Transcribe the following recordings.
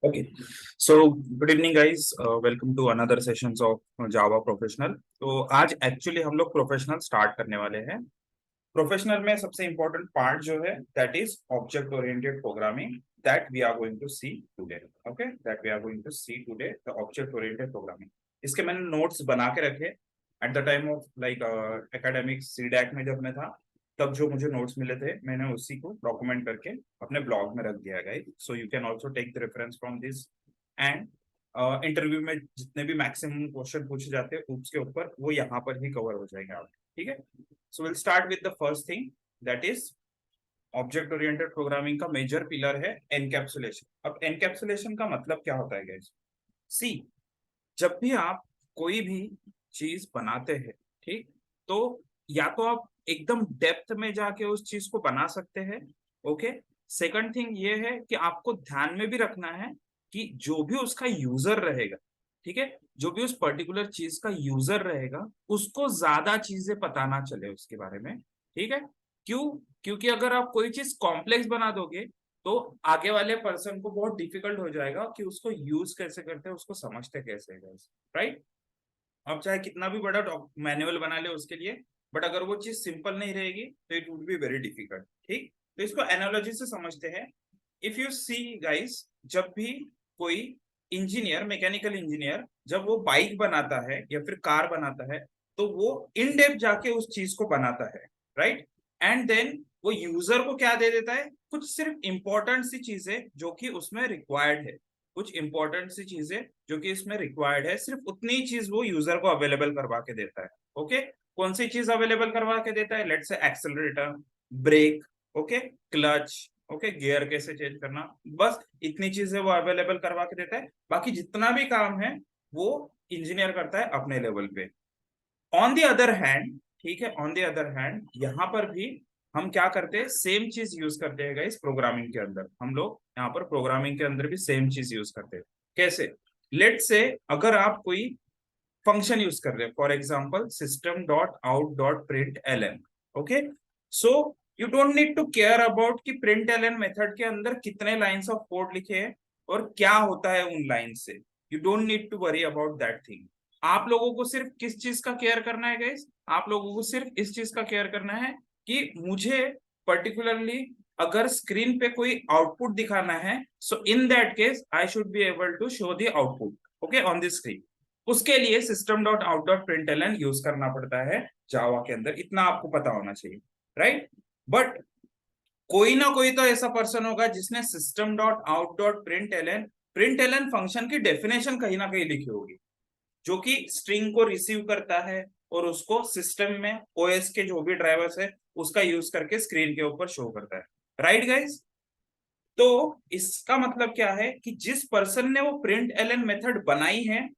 Okay, so good evening guys. Welcome to another sessions of Java Professional. तो आज actually हम लोग professional start करने वाले हैं. प्रोफेशनल में सबसे इम्पोर्टेंट पार्ट जो है that is object oriented programming that we are going to see today. Okay, that we are going to see today the object oriented programming. इसके मैंने नोट्स बना के रखे at the time of like academic CDAC में जब मैं था, तब जो मुझे नोट्स मिले थे मैंने उसी को डॉक्यूमेंट करके अपने ब्लॉग में रख दिया guys. So you can also take the reference from this. And interview में जितने भी मैक्सिमम क्वेश्चन पूछे जाते हैं उसके ऊपर वो यहाँ पर ही कवर हो जाएंगे आप. ठीक है. So we'll start with the first thing, that is object oriented programming का मेजर पिलर है एनकैप्सुलेशन. अब एनकैप्सुलेशन का मतलब क्या होता है गाइस? सी, जब भी आप कोई भी चीज बनाते हैं, ठीक, तो या तो आप एकदम डेप्थ में जाके उस चीज को बना सकते हैं. ओके. सेकंड थिंग ये है कि आपको ध्यान में भी रखना है कि जो भी उसका यूजर रहेगा, ठीक है, जो भी उस पर्टिकुलर चीज का यूजर रहेगा उसको ज्यादा चीजें पता ना चले उसके बारे में. ठीक है. क्यों? क्योंकि अगर आप कोई चीज कॉम्प्लेक्स बना दोगे तो आगे वाले पर्सन को बहुत डिफिकल्ट हो जाएगा कि उसको यूज कैसे करते हैं, उसको समझते कैसे है. राइट. आप चाहे कितना भी बड़ा मैनुअल बना ले उसके लिए, बट अगर वो चीज सिंपल नहीं रहेगी तो it would be very difficult. ठीक. तो इसको एनालॉजी से समझते हैं. इफ यू सी गाइस, जब भी कोई इंजीनियर, मैकेनिकल इंजीनियर, जब वो बाइक बनाता है या फिर कार बनाता है तो वो इन डेप्थ जाके उस चीज को बनाता है. राइट. एंड देन वो यूजर को क्या दे देता है? कुछ सिर्फ इंपॉर्टेंट सी चीजें जो कि उसमें रिक्वायर्ड है, कुछ इंपॉर्टेंट सी चीजें जो कि इसमें रिक्वायर्ड है, सिर्फ उतनी चीज वो यूजर को अवेलेबल करवा के देता है. ओके. कौन सी चीज अवेलेबल करवा के देता है? Let's say accelerator, brake, okay, clutch, okay, gear कैसे चेंज करना, बस इतनी चीजें वो अवेलेबल करवा के देता है. बाकी जितना भी काम है वो इंजीनियर करता है अपने लेवल पे. ऑन द अदर हैंड, ठीक है, ऑन द अदर हैंड यहाँ पर भी हम क्या करते हैं? सेम चीज यूज करते हैं गाइस प्रोग्रामिंग के अंदर. हम लोग यहाँ पर प्रोग्रामिंग के अंदर भी सेम चीज यूज करते हैं. कैसे? लेट से अगर आप कोई फंक्शन यूज कर रहे हैं, for example system dot out dot print L N. Okay. So you don't need to care about कि प्रिंट एल एन मेथड के अंदर कितने लाइन्स ऑफ कोड लिखे हैं और क्या होता है उन लाइन से. You don't need to worry about that thing. आप लोगों को सिर्फ किस चीज का केयर करना है गाइस? आप लोगों को सिर्फ इस चीज का केयर करना है कि मुझे पर्टिकुलरली अगर स्क्रीन पे कोई आउटपुट दिखाना है, so in that case I should be able to show the output, okay, on the screen. उसके लिए system dot out dot println use करना पड़ता है जावा के अंदर. इतना आपको पता होना चाहिए. राइट. बट कोई ना कोई तो ऐसा पर्सन होगा जिसने system dot out dot println function की डेफिनेशन कहीं ना कहीं लिखी होगी, जो कि स्ट्रिंग को रिसीव करता है और उसको सिस्टम में ओएस के जो भी ड्राइवर्स है उसका यूज करके स्क्रीन के ऊपर शो करता है. Right guys. तो इसका मतलब क्या है कि जिस पर्सन ने वो प्रिंट एल मेथड बनाई है,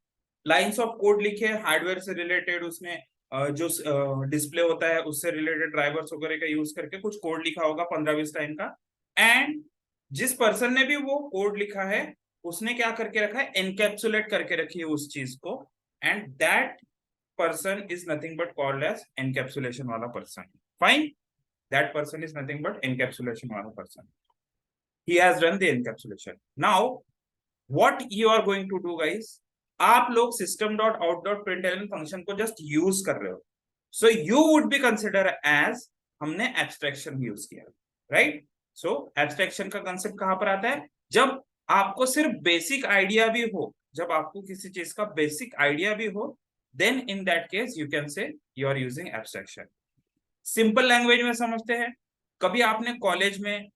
लाइंस ऑफ कोड लिखे, हार्डवेयर से रिलेटेड, उसमें जो डिस्प्ले होता है उससे रिलेटेड ड्राइवर्स वगैरह का यूज करके कुछ कोड लिखा होगा 15-20 लाइन का. एंड जिस पर्सन ने भी वो कोड लिखा है उसने क्या करके रखा है? एनकैप्सुलेट करके रखी है उस चीज को. And that person is nothing but called as encapsulation वाला person. Fine. That person is nothing but encapsulation वाला person. He has done the encapsulation. Now, what you are going to do, guys? आप लोग system dot out dot println function को just use कर रहे हो. So you would be considered as हमने abstraction use किया. Right. सो abstraction का concept कहां पर आता है? जब आपको सिर्फ बेसिक आइडिया भी हो, जब आपको किसी चीज का बेसिक आइडिया भी हो, then in that case you can say you are using abstraction. Simple language में समझते हैं. कभी आपने कॉलेज में,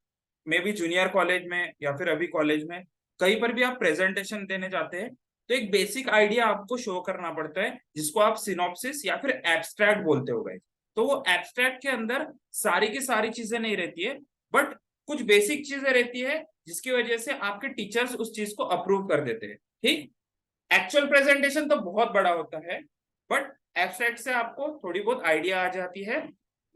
मे बी जूनियर कॉलेज में या फिर अभी कॉलेज में, कहीं पर भी आप प्रेजेंटेशन देने जाते हैं तो एक बेसिक आइडिया आपको शो करना पड़ता है जिसको आप सिनॉप्सिस या फिर एब्स्ट्रैक्ट बोलते हो गए. तो वो एब्स्ट्रैक्ट के अंदर सारी की सारी चीजें नहीं रहती है, बट कुछ बेसिक चीजें रहती है जिसकी वजह से आपके टीचर्स उस चीज को अप्रूव कर देते हैं. ठीक. एक्चुअल प्रेजेंटेशन तो बहुत बड़ा होता है, बट एब्स्ट्रैक्ट से आपको थोड़ी बहुत आइडिया आ जाती है.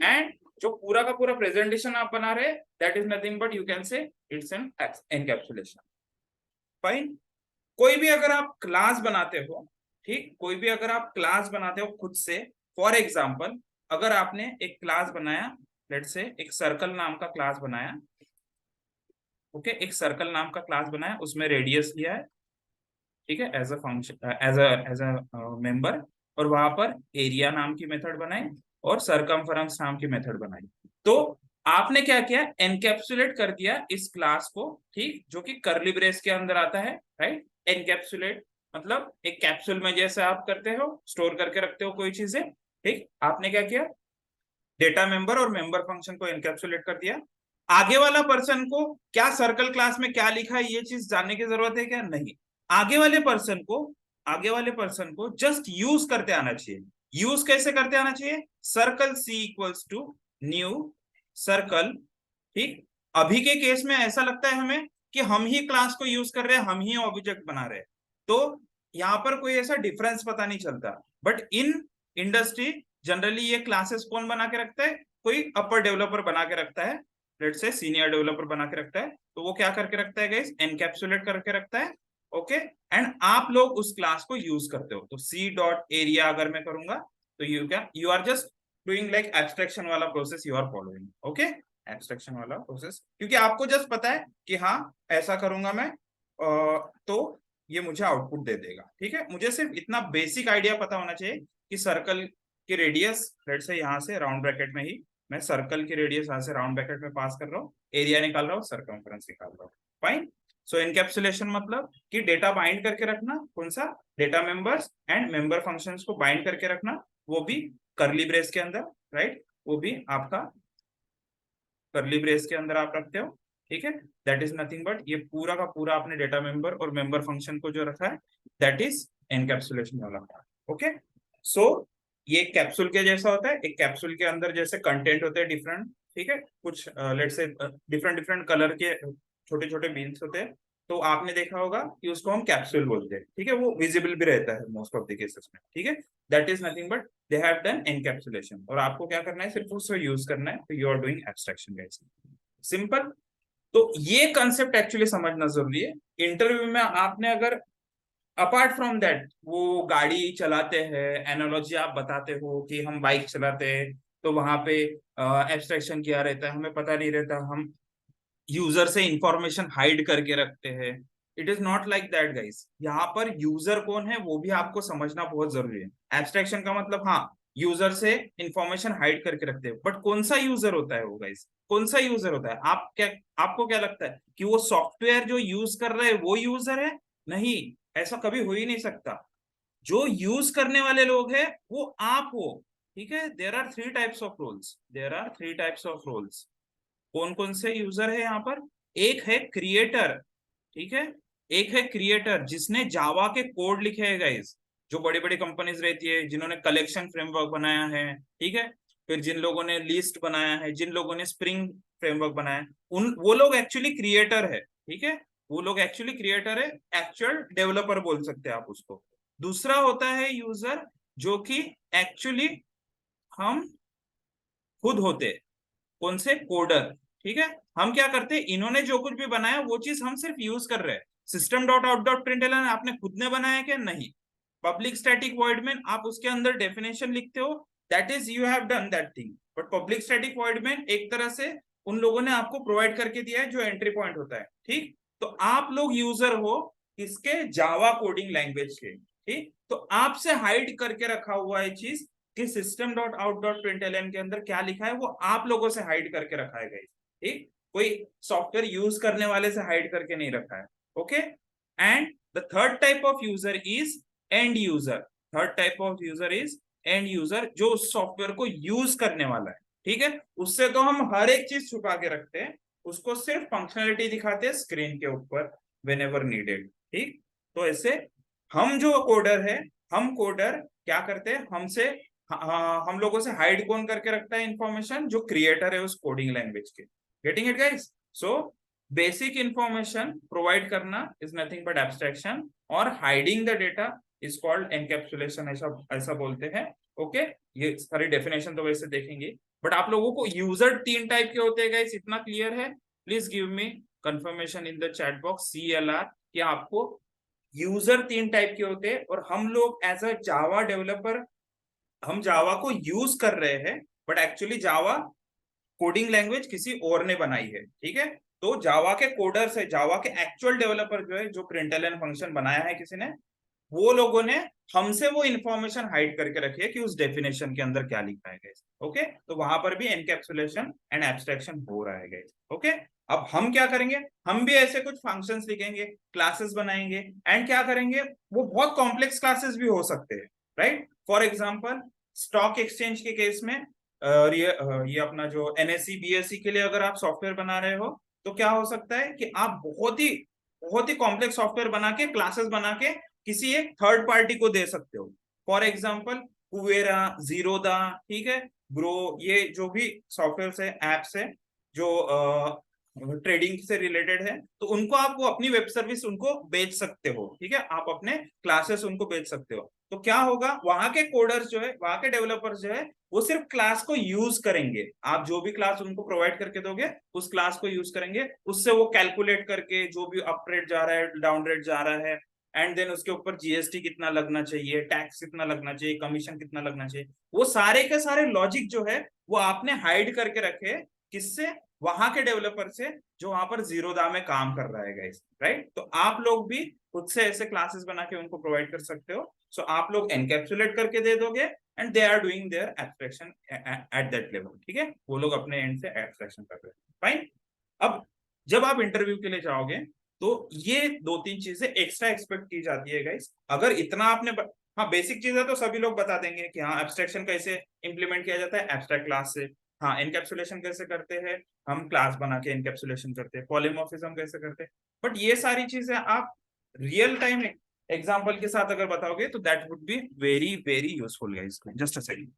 एंड जो पूरा का पूरा प्रेजेंटेशन आप बना रहे, that is nothing but you can से इट्स एन एनकैप्सुलेशन. फाइन. कोई भी अगर आप क्लास बनाते हो, ठीक, कोई भी अगर आप क्लास बनाते हो खुद से, फॉर एग्जांपल अगर आपने एक क्लास बनाया, लेट्स से एक सर्कल नाम का क्लास बनाया, ओके, एक सर्कल नाम का क्लास बनाया, उसमें रेडियस लिया है, ठीक है, as a function, as a member, और वहां पर एरिया नाम की मेथड बनाई और सरकमफरेंस नाम की मेथड बनाई। तो आपने क्या किया, एनकैप्सुलेट कर दिया इस क्लास को, ठीक, जो कि कर्ली ब्रेस के अंदर आता है, राइट। एनकैप्सुलेट मतलब एक कैप्सूल में जैसे आप करते हो, स्टोर करके रखते हो कोई चीजें, ठीक, आपने क्या किया, डेटा मेंबर और मेंबर फंक्शन को एनकैप्सुलेट कर दिया। आगे वाला पर्सन को क्या सर्कल क्लास में क्या लिखा है ये चीज जानने की जरूरत है क्या, नहीं। आगे वाले पर्सन को, आगे वाले पर्सन को जस्ट यूज करते आना चाहिए। यूज कैसे करते आना चाहिए, circle C equals to new circle, ठीक। अभी के केस में ऐसा लगता है हमें कि हम ही क्लास को यूज कर रहे हैं, हम ही ऑब्जेक्ट बना रहे हैं, तो यहाँ पर कोई ऐसा डिफरेंस पता नहीं चलता। बट इन इंडस्ट्री जनरली ये क्लासेस कौन बना के रखता है, कोई अपर डेवलपर बना के रखता है, लेट्स से सीनियर डेवलपर बना के रखता है। तो वो क्या करके रखता है गाइस, एनकैप्सुलेट करके रखता है, ओके। एंड आप लोग उस क्लास को यूज करते हो। तो सी डॉट एरिया अगर मैं करूंगा, तो you are just doing like abstraction वाला process you are following, okay, abstraction वाला प्रोसेस, क्योंकि आपको जस्ट पता है कि हाँ ऐसा करूंगा मैं, तो ये मुझे आउटपुट दे देगा, ठीक है। मुझे सिर्फ इतना बेसिक आइडिया पता होना चाहिए कि सर्कल की रेडियस, लेट्स से यहाँ से राउंड ब्रैकेट में ही मैं सर्कल की रेडियस यहाँ से राउंड ब्रैकेट में पास कर रहा हूँ, एरिया निकाल रहा हूँ, सर्कमफरेंस निकाल रहा हूँ, फाइन। सो एनकैप्सुलेशन मतलब कि डेटा बाइंड करके रखना, कौन सा, data members and member functions को बाइंड करके रखना, वो भी कर्ली ब्रेस के अंदर, राइट, वो भी आपका कर्ली ब्रेस के अंदर आप रखते हो, ठीक है। दैट इज नथिंग बट ये पूरा का पूरा आपने डेटा मेंबर और मेंबर फंक्शन को जो रखा है, दैट इज एनकैप्सुलेशन वाला पार्ट, ओके। सो ये कैप्सूल के जैसा होता है, एक कैप्सूल के अंदर जैसे कंटेंट होते हैं डिफरेंट, ठीक है, कुछ let's say different different colour के छोटे छोटे बीन्स होते हैं, तो आपने देखा होगा कि उसको हम कैप्सूल बोलते हैं, ठीक है, वो विजिबल भी रहता है मोस्ट ऑफ द केसेस में, ठीक है। That is nothing but they have done encapsulation, और आपको क्या करना है, सिर्फ उसको यूज करना है, तो you are doing abstraction guys, simple. तो ये कंसेप्ट एक्चुअली समझना जरूरी है। इंटरव्यू में आपने अगर अपार्ट फ्रॉम दैट वो गाड़ी चलाते हैं, एनालॉजी आप बताते हो कि हम बाइक चलाते हैं, तो वहां पे एब्स्ट्रैक्शन किया रहता है, हमें पता नहीं रहता, हम यूजर से इंफॉर्मेशन हाइड करके रखते हैं। It is not like that guys, यहाँ पर यूजर कौन है वो भी आपको समझना बहुत जरूरी है। एब्स्ट्रैक्शन का मतलब हाँ, यूजर से इंफॉर्मेशन हाइड करके रखते हैं, बट कौन सा यूजर होता है वो गाइस, कौन सा यूजर होता है, आप क्या, आपको क्या लगता है कि वो सॉफ्टवेयर जो यूज कर रहे हैं वो यूजर है, नहीं, ऐसा कभी हो ही नहीं सकता। जो यूज करने वाले लोग हैं वो आप हो, ठीक है। There are three types of roles, there are three types of roles. कौन कौन से यूजर है यहाँ पर, एक है क्रिएटर, ठीक है, एक है क्रिएटर जिसने जावा के कोड लिखे हैं गाइस, जो बड़ी बड़ी कंपनीज रहती है जिन्होंने कलेक्शन फ्रेमवर्क बनाया है, ठीक है, फिर जिन लोगों ने लिस्ट बनाया है, जिन लोगों ने स्प्रिंग फ्रेमवर्क बनाया है, उन वो लोग एक्चुअली क्रिएटर है, ठीक है, वो लोग एक्चुअली क्रिएटर है, एक्चुअल डेवलपर बोल सकते हैं आप उसको। दूसरा होता है यूजर, जो कि एक्चुअली हम खुद होते हैं, कौन से, कोडर, ठीक है। हम क्या करते हैं, इन्होंने जो कुछ भी बनाया वो चीज हम सिर्फ यूज कर रहे हैं। System dot out dot println आपने खुद ने बनाया क्या, नहीं। पब्लिक स्टैटिक वॉइड में आप उसके अंदर डेफिनेशन लिखते हो, that is you have done that thing, but public static void में एक तरह से उन लोगों ने आपको प्रोवाइड करके दिया है जो एंट्री पॉइंट होता है, ठीक। तो आप लोग यूजर हो इसके जावा कोडिंग लैंग्वेज के, ठीक, तो आपसे हाइड करके रखा हुआ है चीज कि system dot out dot println के अंदर क्या लिखा है वो आप लोगों से हाइड करके रखा है गाइस, ठीक, कोई सॉफ्टवेयर यूज करने वाले से हाइड करके नहीं रखा है, okay. And the third type of user is and user, third type of user is and user, जो उस सॉफ्टवेयर को यूज करने वाला है, ठीक है। उससे तो हम हर एक चीज छुपा के रखते हैं, उसको सिर्फ फंक्शनलिटी दिखाते हैं स्क्रीन के ऊपर वेन एवर नीडेड, ठीक। तो ऐसे हम जो कोडर है, हम कोडर क्या करते हैं, हमसे हम लोगों से हाइड कौन करके रखता है इंफॉर्मेशन, जो क्रिएटर है उस कोडिंग लैंग्वेज के। Getting it guys, so basic information provide करना इज नथिंग बट एब्स्ट्रैक्शन, और hiding the data is called encapsulation, ऐसा ऐसा बोलते हैं, ओके। ये सारी डेफिनेशन तो वैसे देखेंगे, बट आप लोगों को यूजर तीन टाइप के होते हैं गाइस, इतना क्लियर है, please give me confirmation in the chat box, CLR, कि आपको यूजर तीन टाइप के होते हैं, और हम लोग एज अ जावा डेवलपर हम जावा को यूज कर रहे हैं, but actually Java coding language किसी और ने बनाई है, ठीक है। तो जावा के कोडर्स है, जावा के एक्चुअल डेवलपर जो है, जो प्रिंटलन फंक्शन बनाया है किसी ने, वो लोगों ने हमसे वो इंफॉर्मेशन हाइड करके रखी है कि उस डेफिनेशन के अंदर क्या लिखा है गाइस। ओके, तो वहां पर भी एनकैप्सुलेशन एंड एब्स्ट्रैक्शन हो रहा है गाइस। ओके, अब हम क्या करेंगे, हम भी ऐसे कुछ फंक्शंस लिखेंगे, क्लासेस बनाएंगे, एंड क्या करेंगे, वो बहुत कॉम्प्लेक्स क्लासेस भी हो सकते हैं, right. For example stock exchange के केस में ये अपना जो एनएससी बीएससी के लिए अगर आप सॉफ्टवेयर बना रहे हो, तो क्या हो सकता है कि आप बहुत ही कॉम्प्लेक्स सॉफ्टवेयर बना के, क्लासेस बना के किसी एक थर्ड पार्टी को दे सकते हो। फॉर एग्जाम्पल कुवेरा, जीरोदा, ठीक है, ग्रो, ये जो भी सॉफ्टवेयर है, एप्स है जो ट्रेडिंग से रिलेटेड है, तो उनको आप वो अपनी वेब सर्विस उनको बेच सकते हो, ठीक है, आप अपने क्लासेस उनको बेच सकते हो। तो क्या होगा, वहां के कोडर्स जो है, वहां के डेवलपर्स जो है, वो सिर्फ क्लास को यूज करेंगे, आप जो भी क्लास उनको प्रोवाइड करके दोगे उस क्लास को यूज करेंगे, उससे वो कैलकुलेट करके जो भी अप रेट जा रहा है, डाउन रेट जा रहा है, एंड देन उसके ऊपर जीएसटी कितना लगना चाहिए, टैक्स कितना लगना चाहिए, कमीशन कितना लगना चाहिए, वो सारे के सारे लॉजिक जो है वो आपने हाइड करके रखे, किससे, वहां के डेवलपर से, जो वहां पर जीरोदा में काम कर रहा है गाइस, राइट। तो आप लोग भी खुद से ऐसे क्लासेस बना के उनको प्रोवाइड कर सकते हो। सो आप लोग एनकैप्सुलेट करके दे दोगे and they are doing their abstraction at that level, ठीक है, वो लोग अपने एंड से एब्स्ट्रैक्शन कर रहे हैं, फाइन। अब जब आप इंटरव्यू के लिए जाओगे, तो ये दो तीन चीजें एक्स्ट्रा एक्सपेक्ट की जाती है गाइस। अगर इतना आपने हाँ, बेसिक चीजें तो सभी लोग बता देंगे कि हाँ एब्स्ट्रैक्शन कैसे इंप्लीमेंट किया जाता है एब्स्ट्रैक्ट क्लास से, हाँ एनकैप्सुलेशन कैसे करते हैं, हम क्लास बना के एनकैप्सुलेशन करते हैं, पॉलीमॉर्फिज्म कैसे करते हैं, बट ये सारी चीजें आप रियल टाइम एग्जांपल के साथ अगर बताओगे तो that would be very very useful guys. Just a second.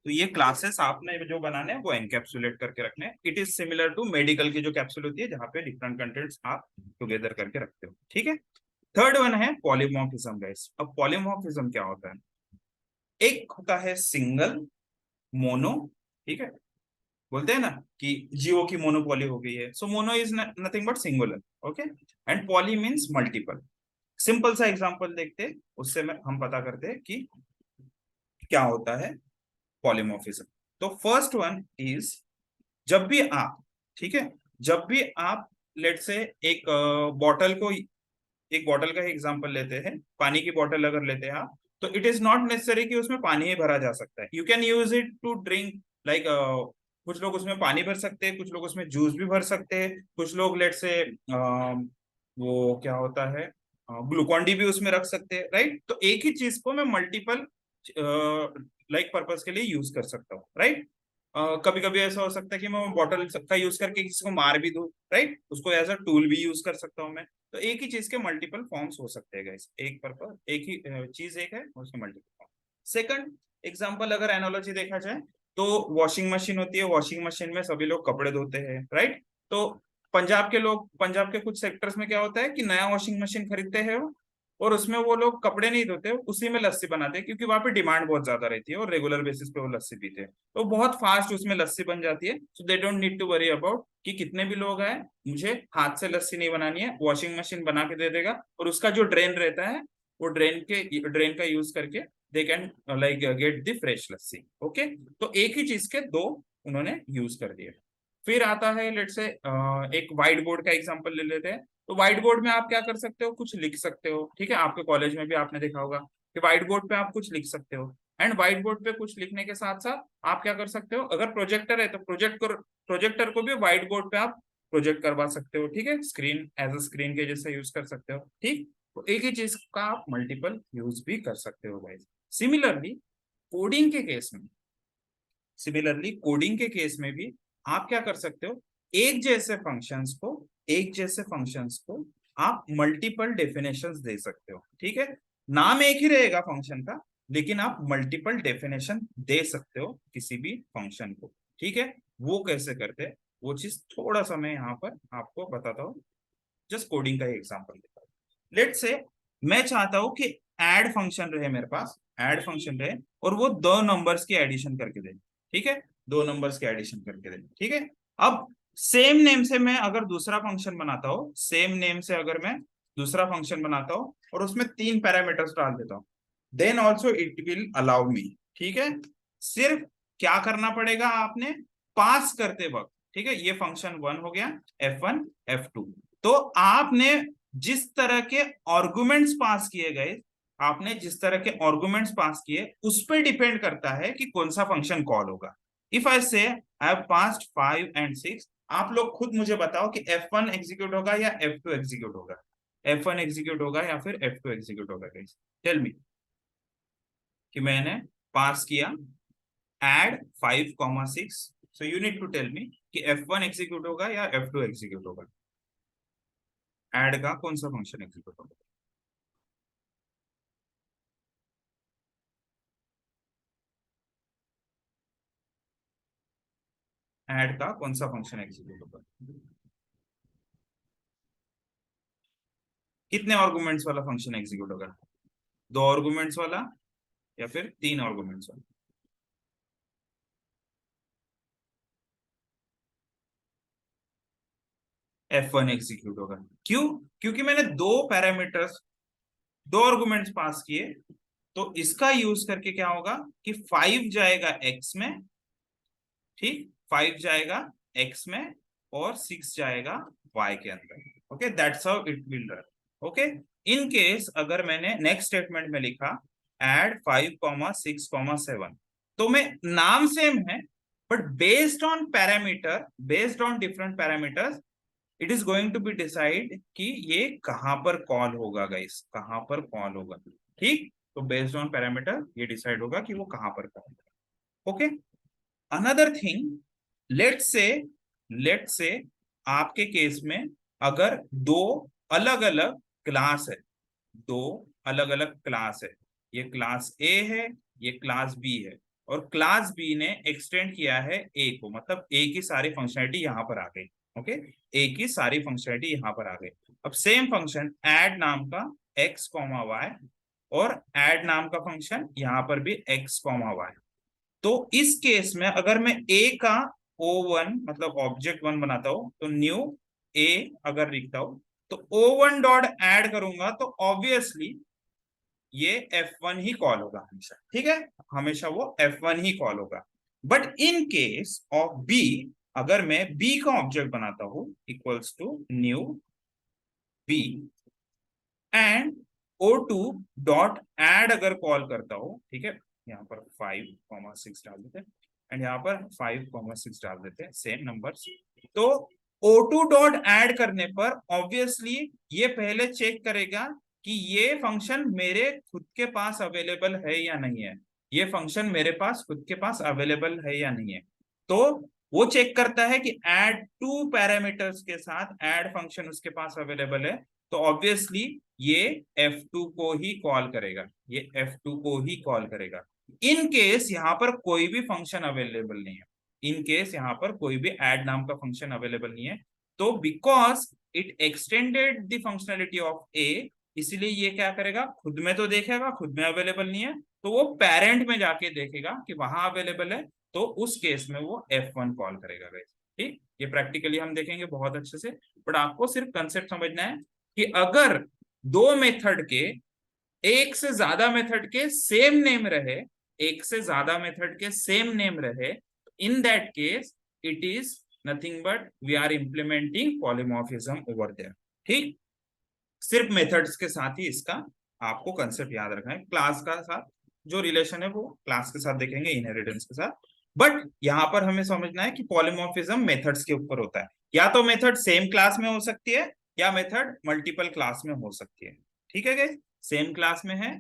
तो ये क्लासेस आपने जो बनाने हैं वो एनकैप्सुलेट करके रखने हैं। It is similar to medical की जो कैप्सूल होती है, जहाँ पे डिफरेंट कंटेंट्स आप टुगेदर करके रखते हो, ठीक है। थर्ड वन है पॉलीमॉर्फिज्म गाइस। अब पॉलीमॉर्फिज्म क्या होता है, एक होता है सिंगल, मोनो, ठीक है, बोलते हैं ना कि जियो की मोनोपॉली हो गई है, so mono is nothing but singular, okay, and poly means multiple. Simple सा एग्जांपल देखते हैं, उससे में हम पता करते हैं कि क्या होता है पॉलीमॉर्फिज्म। तो फर्स्ट वन इज, जब भी आप, ठीक है, जब भी आप लेट से एक बॉटल को, एक बॉटल का एग्जांपल लेते हैं, पानी की बॉटल अगर लेते हैं आप, तो इट इज नॉट नेसेसरी कि उसमें पानी ही भरा जा सकता है, you can use it to drink, like कुछ लोग उसमें पानी भर सकते हैं, कुछ लोग उसमें जूस भी भर सकते हैं, कुछ लोग लेट से वो क्या होता है, ग्लूकॉन डी भी उसमें रख सकते हैं, राइट। तो एक ही चीज को मैं मल्टीपल लाइक पर्पस के लिए यूज कर सकता हूँ, राइट। कभी कभी ऐसा हो सकता है कि मैं बॉटल का यूज करके किसी को मार भी दूं, राइट, उसको एज अ टूल भी यूज कर सकता हूँ मैं। तो एक ही चीज के मल्टीपल फॉर्म्स हो सकते हैं गाइस, एक पर्पस, एक ही चीज एक है, उसके मल्टीपल फॉर्म। सेकंड एग्जांपल अगर एनालॉजी देखा जाए, तो वॉशिंग मशीन होती है, वॉशिंग मशीन में सभी लोग कपड़े धोते हैं, राइट। तो पंजाब के लोग, पंजाब के कुछ सेक्टर्स में क्या होता है कि नया वॉशिंग मशीन खरीदते हैं वो, और उसमें वो लोग कपड़े नहीं धोते, उसी में लस्सी बनाते हैं, क्योंकि वहां पे डिमांड बहुत ज्यादा रहती है और रेगुलर बेसिस पे वो लस्सी पीते हैं, तो बहुत फास्ट उसमें लस्सी बन जाती है। So they don't need to worry about कि कितने भी लोग आए, मुझे हाथ से लस्सी नहीं बनानी है, वॉशिंग मशीन बना के दे देगा, और उसका जो ड्रेन रहता है, वो ड्रेन का यूज करके they can like get the fresh lassi, okay. तो एक ही चीज के दो उन्होंने यूज कर दिए। फिर आता है लेट से एक व्हाइट बोर्ड का एग्जांपल ले लेते हैं। तो व्हाइट बोर्ड में आप क्या कर सकते हो, कुछ लिख सकते हो, ठीक है, आपके कॉलेज में भी आपने देखा होगा कि व्हाइट बोर्ड पे आप कुछ लिख सकते हो, एंड व्हाइट बोर्ड पे कुछ लिखने के साथ साथ आप क्या कर सकते हो, अगर प्रोजेक्टर है तो प्रोजेक्टर को भी व्हाइट बोर्ड पे आप प्रोजेक्ट करवा सकते हो, ठीक है, स्क्रीन एज अ स्क्रीन के जैसे यूज कर सकते हो, ठीक। तो एक ही चीज का आप मल्टीपल यूज भी कर सकते हो गाइस। सिमिलरली कोडिंग के केस में, सिमिलरली कोडिंग के केस में भी आप क्या कर सकते हो, एक जैसे फंक्शंस को, एक जैसे फंक्शंस को आप मल्टीपल डेफिनेशंस दे सकते हो, ठीक है। नाम एक ही रहेगा फंक्शन का, लेकिन आप मल्टीपल डेफिनेशन दे सकते हो किसी भी फंक्शन को, ठीक है। वो कैसे करते हैं, वो चीज थोड़ा सा मैं यहाँ पर आपको बताता हूँ, जस्ट कोडिंग का ही एग्जांपल देता हूँ। लेट से मैं चाहता हूँ कि ऐड फंक्शन रहे मेरे पास, ऐड फंक्शन रहे, और वो दो नंबर्स की एडिशन करके दे, ठीक है, दो नंबर्स की एडिशन करके दे, ठीक है। अब सेम नेम से मैं अगर दूसरा फंक्शन बनाता हूँ, सेम नेम से अगर मैं दूसरा फंक्शन बनाता हूँ और उसमें तीन पैरामीटर्स डाल देता हूँ, then also it will allow me. ठीक है, सिर्फ क्या करना पड़ेगा आपने पास करते वक्त। ठीक है, ये फंक्शन वन हो गया, F1 F2। तो आपने जिस तरह के आर्गुमेंट्स पास किए गए, आपने जिस तरह के आर्गुमेंट्स पास किए उस पर डिपेंड करता है कि कौन सा फंक्शन कॉल होगा। इफ आई से आई हैव पास्ड 5 and 6, आप लोग खुद मुझे बताओ कि F1 एग्जीक्यूट होगा या F2 एग्जीक्यूट होगा। F1 एग्जीक्यूट होगा या फिर F2 एग्जीक्यूट होगा गाइस? Tell me. कि मैंने पास किया add 5, 6, so you need to tell me कि F1 एग्जीक्यूट होगा या F2 एग्जीक्यूट होगा। एड का कौन सा फंक्शन एग्जीक्यूट होगा? ऐड का कौन सा फंक्शन एग्जीक्यूट होगा? कितने आर्गुमेंट्स वाला फंक्शन एग्जीक्यूट होगा? 2 आर्गुमेंट्स वाला या फिर 3 आर्गुमेंट्स वाला? F1 एग्जीक्यूट होगा। क्यों? क्योंकि मैंने 2 पैरामीटर्स, 2 आर्गुमेंट्स पास किए। तो इसका यूज करके क्या होगा कि 5 जाएगा एक्स में, ठीक, 5 जाएगा एक्स में और 6 जाएगा वाई के अंदर। Okay, that's how it will run. Okay, in case अगर मैंने नेक्स्ट स्टेटमेंट में लिखा एड 5, 6, 7, तो मैं नाम सेम है, but based on parameter, based on different parameters, it is going to be decide कि ये कहां पर कॉल होगा गाइस, कहां पर कॉल होगा। ठीक, तो बेस्ड ऑन पैरामीटर ये डिसाइड होगा कि वो कहां पर कॉल होगा। ओके, अनदर थिंग, लेट से लेट से आपके केस में अगर दो अलग अलग क्लास है, दो अलग अलग क्लास है, ये क्लास ए है, ये क्लास बी है, और क्लास बी ने एक्सटेंड किया है ए को, मतलब ए की सारी फंक्शनैलिटी यहां पर आ गई। ओके, ए की सारी फंक्शनैलिटी यहां पर आ गई। अब सेम फंक्शन ऐड नाम का एक्स कॉमा वाई, और ऐड नाम का फंक्शन यहां पर भी एक्स कॉमा वाई। तो इस केस में अगर मैं ए का O1 मतलब ऑब्जेक्ट वन बनाता हूं, तो न्यू ए अगर लिखता हूं, तो O1 डॉट ऐड करूंगा तो ऑब्वियसली ये F1 ही कॉल होगा हमेशा। ठीक है, हमेशा वो F1 ही कॉल होगा। But in case of B, अगर मैं बी का ऑब्जेक्ट बनाता हूं equals to new B and O2 dot add अगर कॉल करता हूं, ठीक है, यहाँ पर 5, 6 डाल देते हैं, एंड यहाँ पर 5, 6 डाल देते हैं, सेम नंबर्स। तो O2 डॉट ऐड करने पर ऑब्वियसली ये पहले चेक करेगा कि ये फंक्शन मेरे खुद के पास अवेलेबल है या नहीं है, ये फंक्शन मेरे पास खुद के पास अवेलेबल है या नहीं है। तो वो चेक करता है कि ऐड 2 पैरामीटर्स के साथ ऐड फंक्शन उसके पास अवेलेबल है, तो ऑब्वियसली ये F2 को ही कॉल करेगा, ये F2 को ही कॉल करेगा। इन केस यहाँ पर कोई भी फंक्शन अवेलेबल नहीं है, इन केस यहाँ पर कोई भी ऐड नाम का फंक्शन अवेलेबल नहीं है, तो because it extended the functionality of a, इसलिए ये क्या करेगा, खुद में तो देखेगा, खुद में अवेलेबल नहीं है, तो वो पेरेंट में जाके देखेगा कि वहां अवेलेबल है, तो उस केस में वो F1 कॉल करेगा गाइस। ठीक, ये प्रैक्टिकली हम देखेंगे बहुत अच्छे से, बट आपको सिर्फ कंसेप्ट समझना है कि अगर दो मेथड के, एक से ज्यादा मेथड के सेम नेम रहे, एक से ज्यादा मेथड के सेम नेम रहे, in that case it is nothing but we are implementing polymorphism over there. ठीक, सिर्फ मेथड्स के साथ ही इसका आपको कंसेप्ट याद रखना है। क्लास का साथ जो रिलेशन है वो क्लास के साथ देखेंगे, इनहेरिटेंस के साथ। बट यहाँ पर हमें समझना है कि पॉलीमॉर्फिज्म मेथड्स के ऊपर होता है, या तो मेथड सेम क्लास में हो सकती है या मेथड मल्टीपल क्लास में हो सकती है। ठीक है गाइस, सेम क्लास में है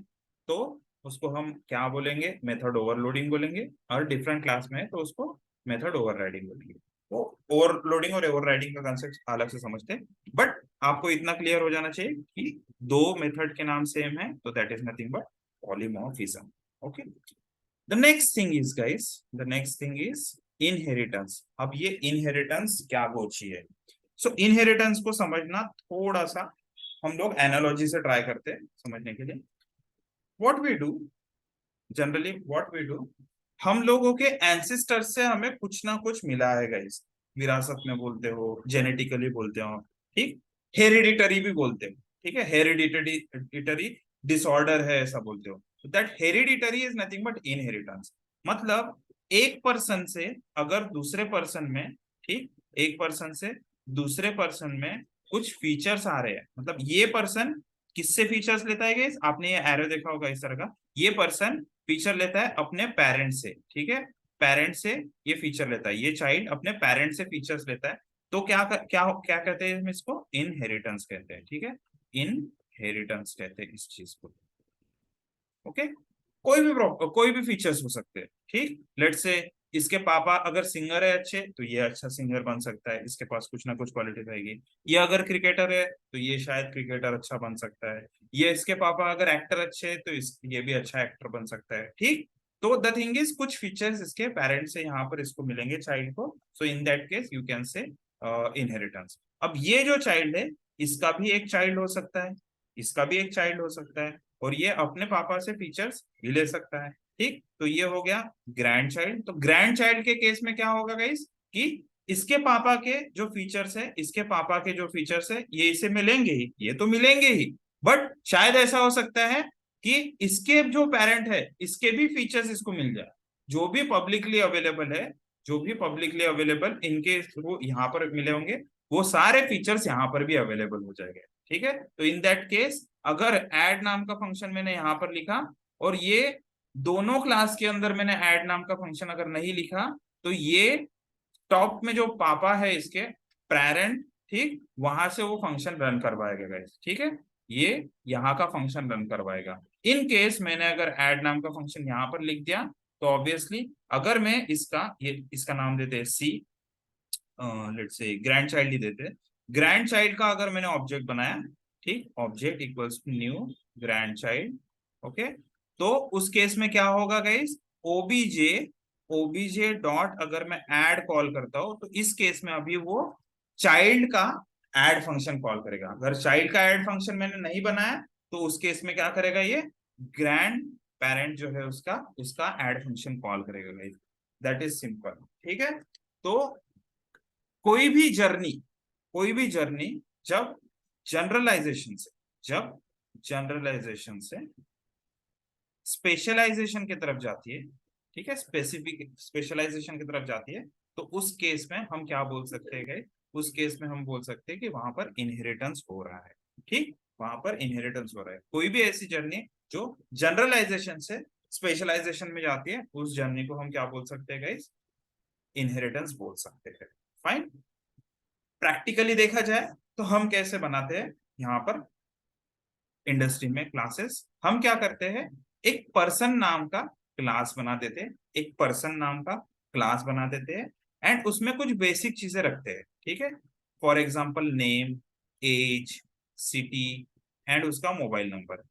तो उसको हम क्या बोलेंगे, मेथड ओवरलोडिंग बोलेंगे, और डिफरेंट क्लास में है तो उसको मेथड ओवरराइडिंग बोलेंगे। तो ओवरलोडिंग और ओवरराइडिंग का कंसेप्ट अलग से समझते हैं, बट आपको इतना क्लियर हो जाना चाहिए कि दो मेथड के नाम सेम है तो that is nothing but polymorphism. Okay, the next thing is guys, the next thing is inheritance. अब ये इनहेरिटेंस क्या होती है? सो इनहेरिटेंस को समझना थोड़ा सा हम लोग एनालॉजी से ट्राई करते हैं समझने के लिए। What we do, generally what we do, हम लोगों के एंसेस्टर से हमें कुछ ना कुछ मिला है गाइस, विरासत में बोलते हो, जेनेटिकली बोलते हो, ठीक, हेरिडिटरी भी बोलते हो। ठीक है, हेरिडिटरी डिसऑर्डर है ऐसा बोलते हो। That hereditary is nothing but inheritance. मतलब एक पर्सन से अगर दूसरे पर्सन में, ठीक, एक पर्सन से दूसरे पर्सन में कुछ फीचर्स आ रहे हैं, मतलब ये पर्सन किससे फीचर्स लेता है गाइस, आपने ये एरो देखा होगा इस तरह का, ये पर्सन फीचर लेता है अपने पेरेंट से, ठीक है, पेरेंट से ये फीचर लेता है, ये चाइल्ड अपने पेरेंट से फीचर्स लेता है, तो क्या क्या क्या कहते हैं हम इसको, इनहेरिटेंस कहते हैं, ठीक है, इनहेरिटेंस कहते हैं इस चीज को। ओके, कोई भी फीचर्स हो सकते हैं, ठीक, लेट्स से इसके पापा अगर सिंगर है अच्छे, तो ये अच्छा सिंगर बन सकता है, इसके पास कुछ ना कुछ क्वालिटी रहेगी। ये अगर क्रिकेटर है तो ये शायद क्रिकेटर अच्छा बन सकता है। ये इसके पापा अगर एक्टर अच्छे हैं तो ये भी अच्छा एक्टर बन सकता है, ठीक। तो द थिंग इज कुछ फीचर्स इसके पेरेंट्स से यहाँ पर इसको मिलेंगे चाइल्ड को, so in that case you can say inheritance. अब ये जो चाइल्ड है इसका भी एक चाइल्ड हो सकता है, इसका भी एक चाइल्ड हो सकता है, और ये अपने पापा से फीचर्स भी ले सकता है, ठीक। तो ये हो गया ग्रैंड चाइल्ड। तो ग्रैंड चाइल्ड के केस में क्या होगा गाइस, कि इसके पापा के जो फीचर्स है, इसके पापा के जो फीचर्स है ये इसे मिलेंगे ही, ये तो मिलेंगे ही, बट शायद ऐसा हो सकता है कि इसके जो पेरेंट है इसके भी फीचर्स इसको मिल जाए, जो भी पब्लिकली अवेलेबल है, जो भी पब्लिकली अवेलेबल इनके थ्रू यहाँ पर मिले होंगे, वो सारे फीचर्स यहाँ पर भी अवेलेबल हो जाएंगे, ठीक है। तो इन दैट केस अगर ऐड नाम का फंक्शन मैंने यहाँ पर लिखा और ये दोनों क्लास के अंदर मैंने ऐड नाम का फंक्शन अगर नहीं लिखा, तो ये टॉप में जो पापा है इसके पेरेंट, ठीक, वहां से वो फंक्शन रन करवाएगा गाइस, ठीक है, ये यहाँ का फंक्शन रन करवाएगा। इन केस मैंने अगर ऐड नाम का फंक्शन यहाँ पर लिख दिया, तो ऑब्वियसली अगर मैं इसका नाम देते हैं सी, लेट्स से ग्रैंड चाइल्ड ही देते हैं, ग्रैंड चाइल्ड का अगर मैंने ऑब्जेक्ट बनाया, ठीक, object equals to new grand child, okay, तो उस केस में क्या होगा गाइस, ओबीजे ओबीजे डॉट अगर मैं ऐड कॉल करता हूं, तो इस केस में अभी वो चाइल्ड का ऐड फंक्शन कॉल करेगा। अगर चाइल्ड का ऐड फंक्शन मैंने नहीं बनाया तो उस केस में क्या करेगा, ये ग्रैंड पेरेंट जो है उसका उसका ऐड फंक्शन कॉल करेगा गाइस, दैट इज सिंपल, ठीक है। तो कोई भी जर्नी, कोई भी जर्नी जब जनरलाइजेशन से जब जनरलाइजेशन से स्पेशलाइजेशन की तरफ जाती है, ठीक है, स्पेसिफिक स्पेशलाइजेशन की तरफ जाती है, तो उस केस में हम क्या बोल सकते हैं, उस केस में हम बोल सकते हैं कि वहां पर इनहेरिटेंस हो रहा है, ठीक, वहां पर इनहेरिटेंस हो रहा है। कोई भी ऐसी जर्नी जो जनरलाइजेशन से स्पेशलाइजेशन में जाती है, उस जर्नी को हम क्या बोल सकते हैं गाइस, इनहेरिटेंस बोल सकते हैं। फाइन। प्रैक्टिकली देखा जाए तो हम कैसे बनाते हैं यहाँ पर इंडस्ट्री में क्लासेस, हम क्या करते हैं, एक पर्सन नाम का क्लास बना देते हैं, एक पर्सन नाम का क्लास बना देते हैं, एंड उसमें कुछ बेसिक चीजें रखते हैं, ठीक है, for example name, age, city, and उसका मोबाइल नंबर,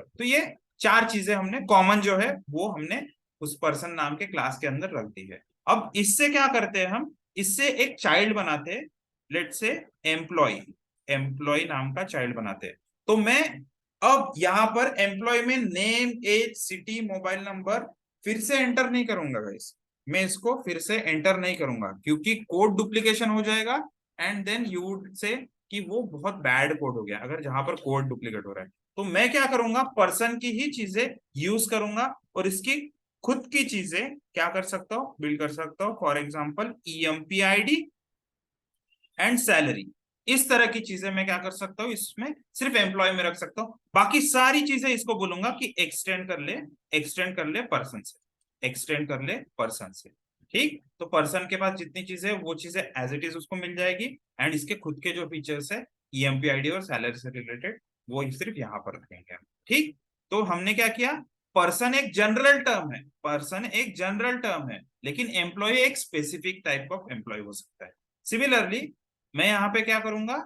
तो ये चार चीजें हमने कॉमन जो है वो हमने उस पर्सन नाम के क्लास के अंदर रख दी है। अब इससे क्या करते हैं हम, इससे एक चाइल्ड बनाते हैं, लेट से एम्प्लॉय, एम्प्लॉय नाम का चाइल्ड बनाते हैं। तो मैं अब यहाँ पर एम्प्लॉय में name, age, city, mobile number फिर से एंटर नहीं करूंगा गाइस, मैं इसको फिर से एंटर नहीं करूंगा क्योंकि कोड डुप्लीकेशन हो जाएगा, and then you would say कि वो बहुत बैड कोड हो गया अगर जहां पर कोड डुप्लीकेट हो रहा है। तो मैं क्या करूंगा, पर्सन की ही चीजें यूज करूंगा और इसकी खुद की चीजें क्या कर सकता हूँ, बिल्ड कर सकता हूँ, for example EMP ID and salary, इस तरह की चीजें मैं क्या कर सकता हूँ, इसमें सिर्फ एम्प्लॉय में रख सकता हूँ, बाकी सारी चीजें इसको बोलूंगा कि एक्सटेंड कर ले पर्सन से, एक्सटेंड कर ले पर्सन से, ठीक। तो पर्सन के पास जितनी चीजें वो चीजें एज इट इज उसको मिल जाएगी, एंड इसके खुद के जो फीचर्स है EMP ID और सैलरी से रिलेटेड वो सिर्फ यहाँ पर रखेंगे, ठीक। तो हमने क्या किया, पर्सन एक जनरल टर्म है, पर्सन एक जनरल टर्म है, लेकिन एम्प्लॉय एक स्पेसिफिक टाइप ऑफ एम्प्लॉय हो सकता है। सिमिलरली मैं यहाँ पे क्या करूंगा,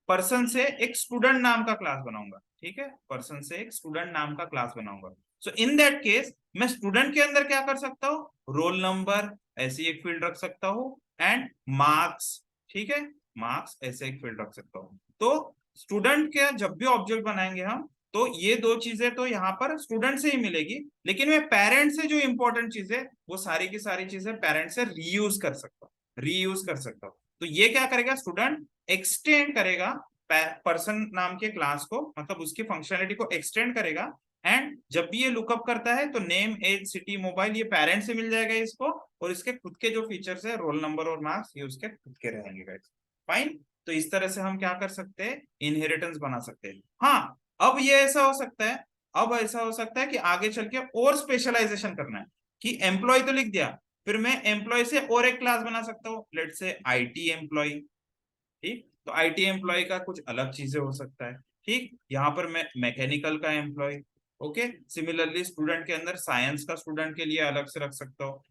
पर्सन से एक स्टूडेंट नाम का क्लास बनाऊंगा, ठीक है, पर्सन से एक स्टूडेंट नाम का क्लास बनाऊंगा। सो इन दैट केस मैं स्टूडेंट के अंदर क्या कर सकता हूँ, रोल नंबर ऐसी एक फील्ड रख सकता हूँ, एंड मार्क्स, ठीक है, मार्क्स ऐसे एक फील्ड रख सकता हूँ। तो स्टूडेंट के जब भी ऑब्जेक्ट बनाएंगे हम, तो ये दो चीजें तो यहाँ पर स्टूडेंट से ही मिलेगी, लेकिन मैं पेरेंट से जो इंपॉर्टेंट चीजें वो सारी की सारी चीजें पेरेंट से रीयूज कर सकता हूँ, रीयूज कर सकता हूँ। तो ये क्या करेगा, स्टूडेंट एक्सटेंड करेगा पर्सन नाम के क्लास को, मतलब उसकी फंक्शनलिटी को एक्सटेंड करेगा एंड जब भी ये लुकअप करता है तो नेम, एज, सिटी, मोबाइल ये पेरेंट से मिल जाएगा इसको, और इसके खुद के जो फीचर्स है रोल नंबर और मार्क्स ये उसके खुद के रहेंगे गाइस। फाइन। तो इस तरह से हम क्या कर सकते हैं, इनहेरिटेंस बना सकते हैं। हाँ, अब ये ऐसा हो सकता है, अब ऐसा हो सकता है कि आगे चल के और स्पेशलाइजेशन करना है, कि एम्प्लॉय तो लिख दिया, फिर मैं एम्प्लॉय से और एक क्लास बना सकता हूँ, लेट से आईटी एम्प्लॉय। ठीक, तो आईटी एम्प्लॉय का कुछ अलग चीजें हो सकता है। ठीक, यहाँ पर मैं मैकेनिकल का एम्प्लॉय, ओके। सिमिलरली स्टूडेंट के अंदर साइंस का स्टूडेंट के लिए अलग से रख सकता हो,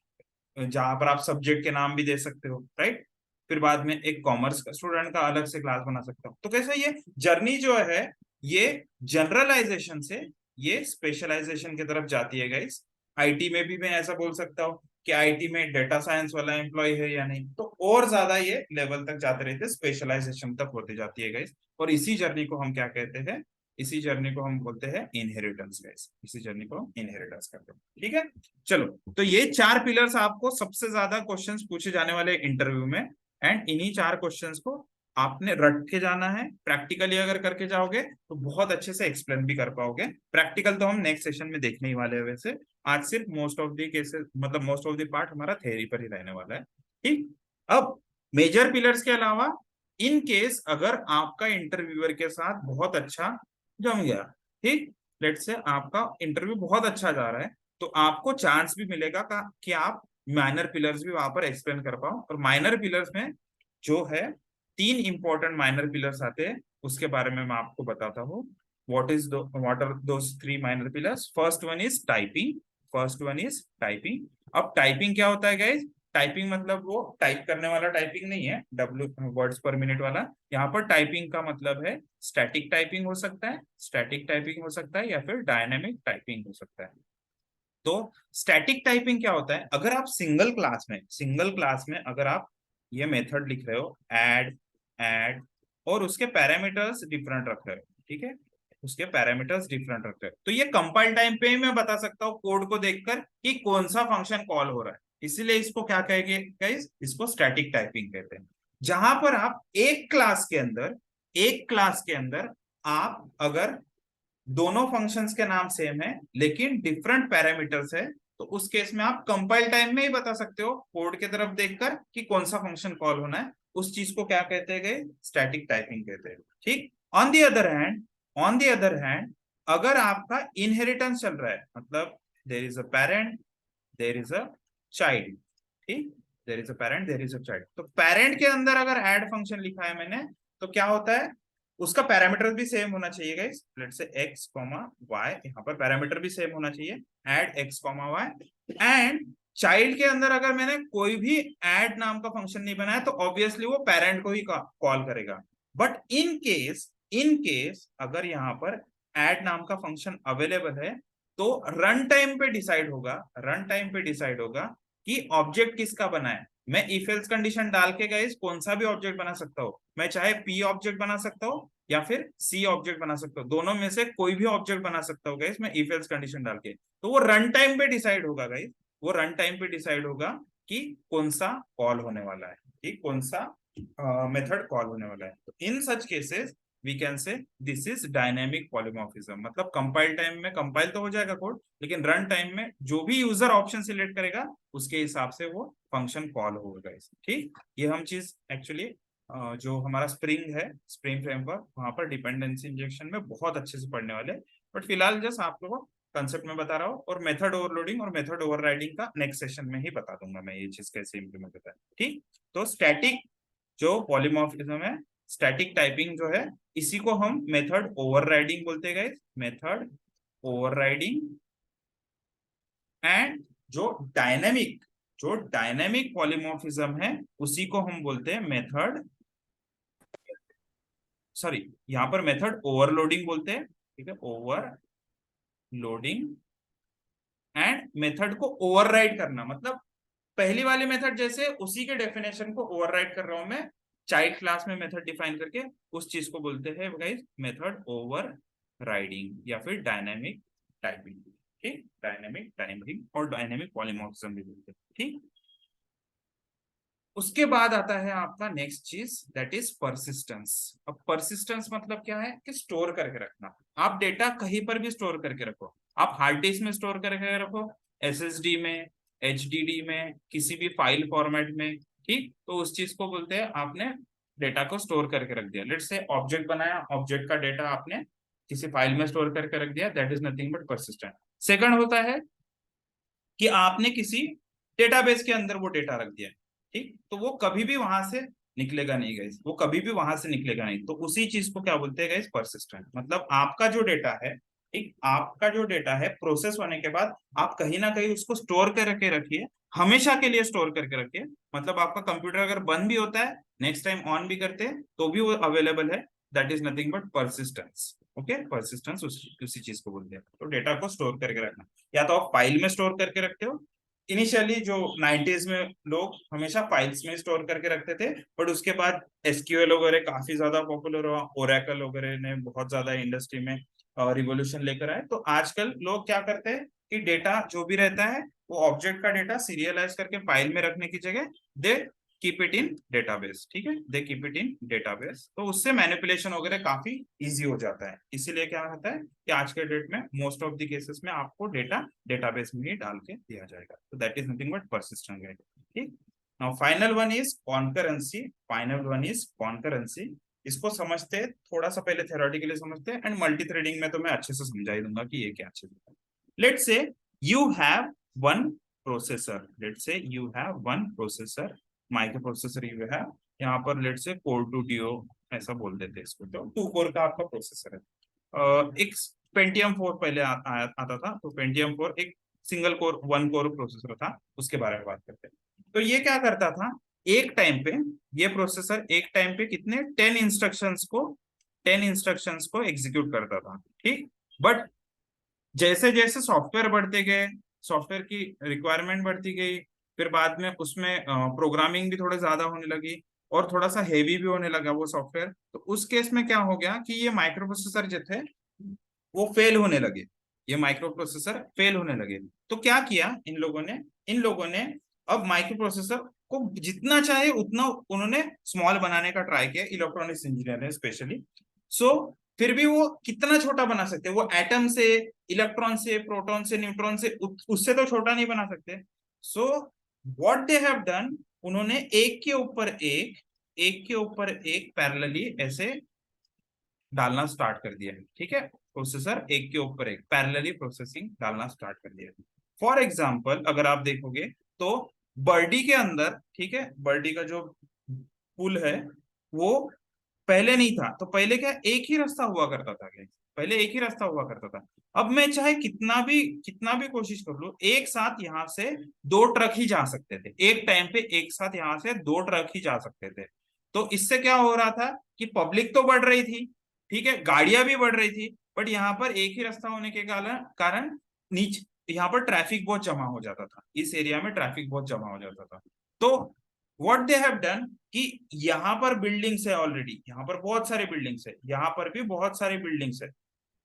जहां पर आप सब्जेक्ट के नाम भी दे सकते हो, राइट। फिर बाद में एक कॉमर्स का स्टूडेंट का अलग से क्लास बना सकता हूँ। तो कैसे ये जर्नी जो है ये जनरलाइजेशन से ये स्पेशलाइजेशन की तरफ जाती है गाइस। आईटी में भी मैं ऐसा बोल सकता हूँ कि आईटी में डेटा साइंस वाला एम्प्लॉय है या नहीं, तो और ज्यादा ये लेवल तक जाते रहते, स्पेशलाइजेशन तक होते जाती है गाइस। और इसी जर्नी को हम क्या कहते हैं, इसी जर्नी को हम बोलते हैं इनहेरिटेंस गाइस, इसी जर्नी को हम इनहेरिटेंस कहते हैं। ठीक है, चलो। तो ये चार पिलर्स आपको सबसे ज्यादा क्वेश्चंस पूछे जाने वाले इंटरव्यू में, एंड इन्हीं चार क्वेश्चंस को आपने रट के जाना है। प्रैक्टिकली अगर करके जाओगे तो बहुत अच्छे से एक्सप्लेन भी कर पाओगे। प्रैक्टिकल तो हम नेक्स्ट सेशन में देखने ही वाले हैं वैसे। आज सिर्फ मोस्ट ऑफ द केसेस, मतलब मोस्ट ऑफ द पार्ट हमारा थ्योरी पर ही रहने वाला है। ठीक, अब मेजर पिलर्स के अलावा इन केस अगर आपका इंटरव्यूअर के साथ बहुत अच्छा जम गया, ठीक, लेट से आपका इंटरव्यू बहुत अच्छा जा रहा है, तो आपको चांस भी मिलेगा कि आप माइनर पिलर्स भी वहां पर एक्सप्लेन कर पाओ। और माइनर पिलर्स में जो है तीन इंपॉर्टेंट माइनर पिलर्स आते हैं, उसके बारे में मैं आपको बताता हूँ। What are those three minor pillars? First one is typing, first one is typing. अब टाइपिंग क्या होता है गाइज? टाइपिंग मतलब वो टाइप करने वाला टाइपिंग नहीं है, डब्ल्यू वर्ड्स पर मिनट वाला। यहाँ पर टाइपिंग का मतलब है स्टैटिक टाइपिंग हो सकता है, स्टैटिक टाइपिंग हो सकता है, या फिर डायनेमिक टाइपिंग हो सकता है। तो स्टैटिक टाइपिंग क्या होता है? अगर आप सिंगल क्लास में अगर आप ये मेथड लिख रहे हो, ऐड और उसके पैरामीटर्स डिफरेंट रख रहे हो, ठीक है, उसके पैरामीटर्स डिफरेंट रख रहे हो, तो ये कंपाइल टाइम पे ही मैं बता सकता हूँ कोड को देखकर कि कौन सा फंक्शन कॉल हो रहा है। इसीलिए इसको क्या कहेंगे गाइस? इसको स्टैटिक टाइपिंग कहते हैं। जहां पर आप एक क्लास के अंदर आप अगर दोनों फंक्शंस के नाम सेम है लेकिन डिफरेंट पैरामीटर्स है, तो उस केस में आप कंपाइल टाइम में ही बता सकते हो कोड की तरफ देखकर कि कौन सा फंक्शन कॉल होना है। उस चीज को क्या कहते हैं गए? स्टैटिक टाइपिंग कहते हैं। ठीक, ऑन दी अदर हैंड अगर आपका इनहेरिटेंस चल रहा है, मतलब there is a parent, there is a child, ठीक, there is a parent, there is a child, तो पेरेंट के अंदर अगर ऐड फंक्शन लिखा है मैंने, तो क्या होता है? उसका पैरामीटर भी सेम होना चाहिए guys. Let's say X comma Y, यहाँ पर पैरामीटर भी सेम होना चाहिए, add X comma Y. And child के अंदर अगर मैंने कोई भी ऐड नाम का फंक्शन नहीं बनाया तो ऑब्वियसली वो पेरेंट को ही कॉल करेगा। बट इन केस अगर यहाँ पर ऐड नाम का फंक्शन अवेलेबल है, तो रन टाइम पे डिसाइड होगा कि ऑब्जेक्ट किसका बना है। मैं इफ एल्स कंडीशन डाल के गाइस कौन सा भी ऑब्जेक्ट बना सकता हूँ। मैं चाहे पी ऑब्जेक्ट बना सकता हूँ या फिर सी ऑब्जेक्ट बना सकता हूँ, दोनों में से कोई भी ऑब्जेक्ट बना सकता हूँ गाइस मैं इफ एल्स कंडीशन डाल के। तो वो रन टाइम पे डिसाइड होगा गाइस, वो रन टाइम पे डिसाइड होगा कि कौन सा कॉल होने वाला है, ठीक, कौन सा मेथड कॉल होने वाला है। तो in such cases we can say this is dynamic polymorphism. मतलब कंपाइल टाइम में कंपाइल तो हो जाएगा कोड, लेकिन रन टाइम में जो भी यूजर ऑप्शन सिलेक्ट करेगा उसके हिसाब से वो फंक्शन कॉल होगा गाइस। ठीक, ये हम चीज एक्चुअली जो हमारा स्प्रिंग है, स्प्रिंग फ्रेमवर्क, वहां पर डिपेंडेंसी इंजेक्शन में बहुत अच्छे से पढ़ने वाले। बट फिलहाल जस्ट आप लोगों को कंसेप्ट में बता रहा हूँ, और मेथड ओवरलोडिंग और मेथड ओवरराइडिंग का नेक्स्ट सेशन में ही बता दूंगा मैं, ये चीज कैसे इंप्लीमेंट होता है। ठीक, तो स्टैटिक जो पॉलीमॉर्फिज्म है, स्टैटिक टाइपिंग जो है, इसी को हम मेथड ओवरराइडिंग बोलते गए, मेथड ओवरराइडिंग। एंड जो डायनेमिक पॉलीमॉर्फिज्म है उसी को हम बोलते हैं मेथड, सॉरी, यहाँ पर मेथड ओवरलोडिंग बोलते हैं, ठीक है, ओवरलोडिंग। एंड मेथड को ओवरराइड करना मतलब पहली वाली मेथड जैसे उसी के डेफिनेशन को ओवरराइड कर रहा हूं मैं, चाइल्ड क्लास में मेथड डिफाइन करके, उस चीज को बोलते हैं गाइस मेथड ओवर राइडिंग या फिर डायनेमिक टाइपिंग। ठीक, डायनेमिक टाइपिंग और डायनेमिक पॉलीमॉर्फिज्म भी बोलते हैं। ठीक, उसके बाद आता है आपका नेक्स्ट चीज, दैट इज परसिस्टेंस। अब परसिस्टेंस मतलब क्या है कि स्टोर करके रखना। आप डेटा कहीं पर भी स्टोर करके रखो, आप हार्ड डिस्क में स्टोर करके रखो, एसएसडी में, एचडीडी में, किसी भी फाइल फॉर्मेट में, ठीक, तो उस चीज को बोलते हैं आपने डेटा को स्टोर करके रख दिया। लेट्स से ऑब्जेक्ट बनाया, ऑब्जेक्ट का डेटा आपने किसी फाइल में स्टोर करके रख दिया, that is nothing but persistent. Second होता है कि आपने किसी डेटाबेस के अंदर वो डेटा रख दिया, ठीक, तो वो कभी भी वहां से निकलेगा नहीं गाइस, वो कभी भी वहां से निकलेगा नहीं, तो उसी चीज को क्या बोलते हैं गाइस, परसिस्टेंट। मतलब आपका जो डेटा है, ठीक, आपका जो डेटा है प्रोसेस होने के बाद आप कहीं ना कहीं उसको स्टोर करके रखिए, हमेशा के लिए स्टोर करके रखिए। मतलब आपका कंप्यूटर अगर बंद भी होता है, नेक्स्ट टाइम ऑन भी करते हैं तो भी वो अवेलेबल है, that is nothing but persistence. Okay, persistence उसी चीज को बोलते हैं। तो डेटा को स्टोर करके रखना, या तो आप फाइल में स्टोर करके रखते हो। इनिशियली जो 90s में लोग हमेशा फाइल्स में स्टोर करके रखते थे, बट उसके बाद एसक्यूएल वगैरह काफी ज्यादा पॉपुलर हुआ, ओरेकल वगैरह ने बहुत ज्यादा इंडस्ट्री में रिवोल्यूशन लेकर आए। तो आजकल लोग क्या करते हैं कि डेटा जो भी रहता है वो ऑब्जेक्ट का डेटा सीरियलाइज करके फाइल में रखने की जगह they keep it in database, ठीक है, they keep it in database. तो उससे मैनिपुलेशन वगैरह काफी इजी हो जाता है। इसीलिए क्या होता है कि आज के डेट में मोस्ट ऑफ द केसेस में आपको डेटा डेटाबेस में ही डाल के दिया जाएगा। तो that is nothing but persistent guide, ठीक। Now final one is concurrency. Final one is concurrency. इसको समझते थोड़ा सा पहले थ्योरेटिकली समझते हैं, एंड मल्टी थ्रेडिंग में तो मैं अच्छे से समझा ही दूंगा कि ये क्या चीज है। लेट्स से you have one processor, let's say you have one processor, micro processor you have, यहाँ पर let's say core to do ऐसा बोल देते हैं इसको, तो 2 कोर का आपका प्रोसेसर है। एक पेंटियम 4 पहले आता था, तो पेंटियम 4 एक सिंगल कोर 1 कोर प्रोसेसर था, उसके बारे में बात करते हैं। तो ये क्या करता था, एक टाइम पे ये प्रोसेसर एक टाइम पे कितने 10 इंस्ट्रक्शंस को एग्जीक्यूट करता था, ठीक। बट जैसे जैसे सॉफ्टवेयर बढ़ते गए, सॉफ्टवेयर की रिक्वायरमेंट बढ़ती गई, फिर बाद में उसमें प्रोग्रामिंग भी थोड़े ज्यादा होने लगी और थोड़ा सा हेवी भी होने लगा वो सॉफ्टवेयर। तो उस केस में क्या हो गया कि ये माइक्रो प्रोसेसर जो थे वो फेल होने लगे, ये माइक्रो प्रोसेसर फेल होने लगे। तो क्या किया इन लोगों ने अब माइक्रो प्रोसेसर को जितना चाहे उतना उन्होंने स्मॉल बनाने का ट्राई किया, इलेक्ट्रॉनिक्स इंजीनियर है स्पेशली। सो फिर भी वो कितना छोटा बना सकते हैं, वो एटम से, इलेक्ट्रॉन से, प्रोटॉन से, न्यूट्रॉन से, उससे तो छोटा नहीं बना सकते। So what they have done, उन्होंने एक के ऊपर एक पैरेलली ऐसे डालना स्टार्ट कर दिया है, ठीक है, प्रोसेसर एक के ऊपर एक पैरेलली प्रोसेसिंग डालना स्टार्ट कर दिया है। फॉर एग्जांपल अगर आप देखोगे तो बर्डी के अंदर, ठीक है, बर्डी का जो पुल है वो पहले नहीं था। तो पहले क्या एक ही रास्ता हुआ करता था क्या, पहले एक ही रास्ता हुआ करता था। अब मैं चाहे कितना भी कोशिश कर लूं, एक साथ यहाँ से 2 ट्रक ही जा सकते थे, एक टाइम पे एक साथ यहाँ से 2 ट्रक ही जा सकते थे। तो इससे क्या हो रहा था कि पब्लिक तो बढ़ रही थी, ठीक है, गाड़ियां भी बढ़ रही थी, बट यहाँ पर एक ही रास्ता होने के कारण कारण नीचे यहाँ पर ट्रैफिक बहुत जमा हो जाता था, इस एरिया में ट्रैफिक बहुत जमा हो जाता था। तो व्हाट दे हैव डन कि यहाँ पर बिल्डिंग्स है ऑलरेडी, यहाँ पर बहुत सारे बिल्डिंग्स है, यहाँ पर भी बहुत सारे बिल्डिंग्स है,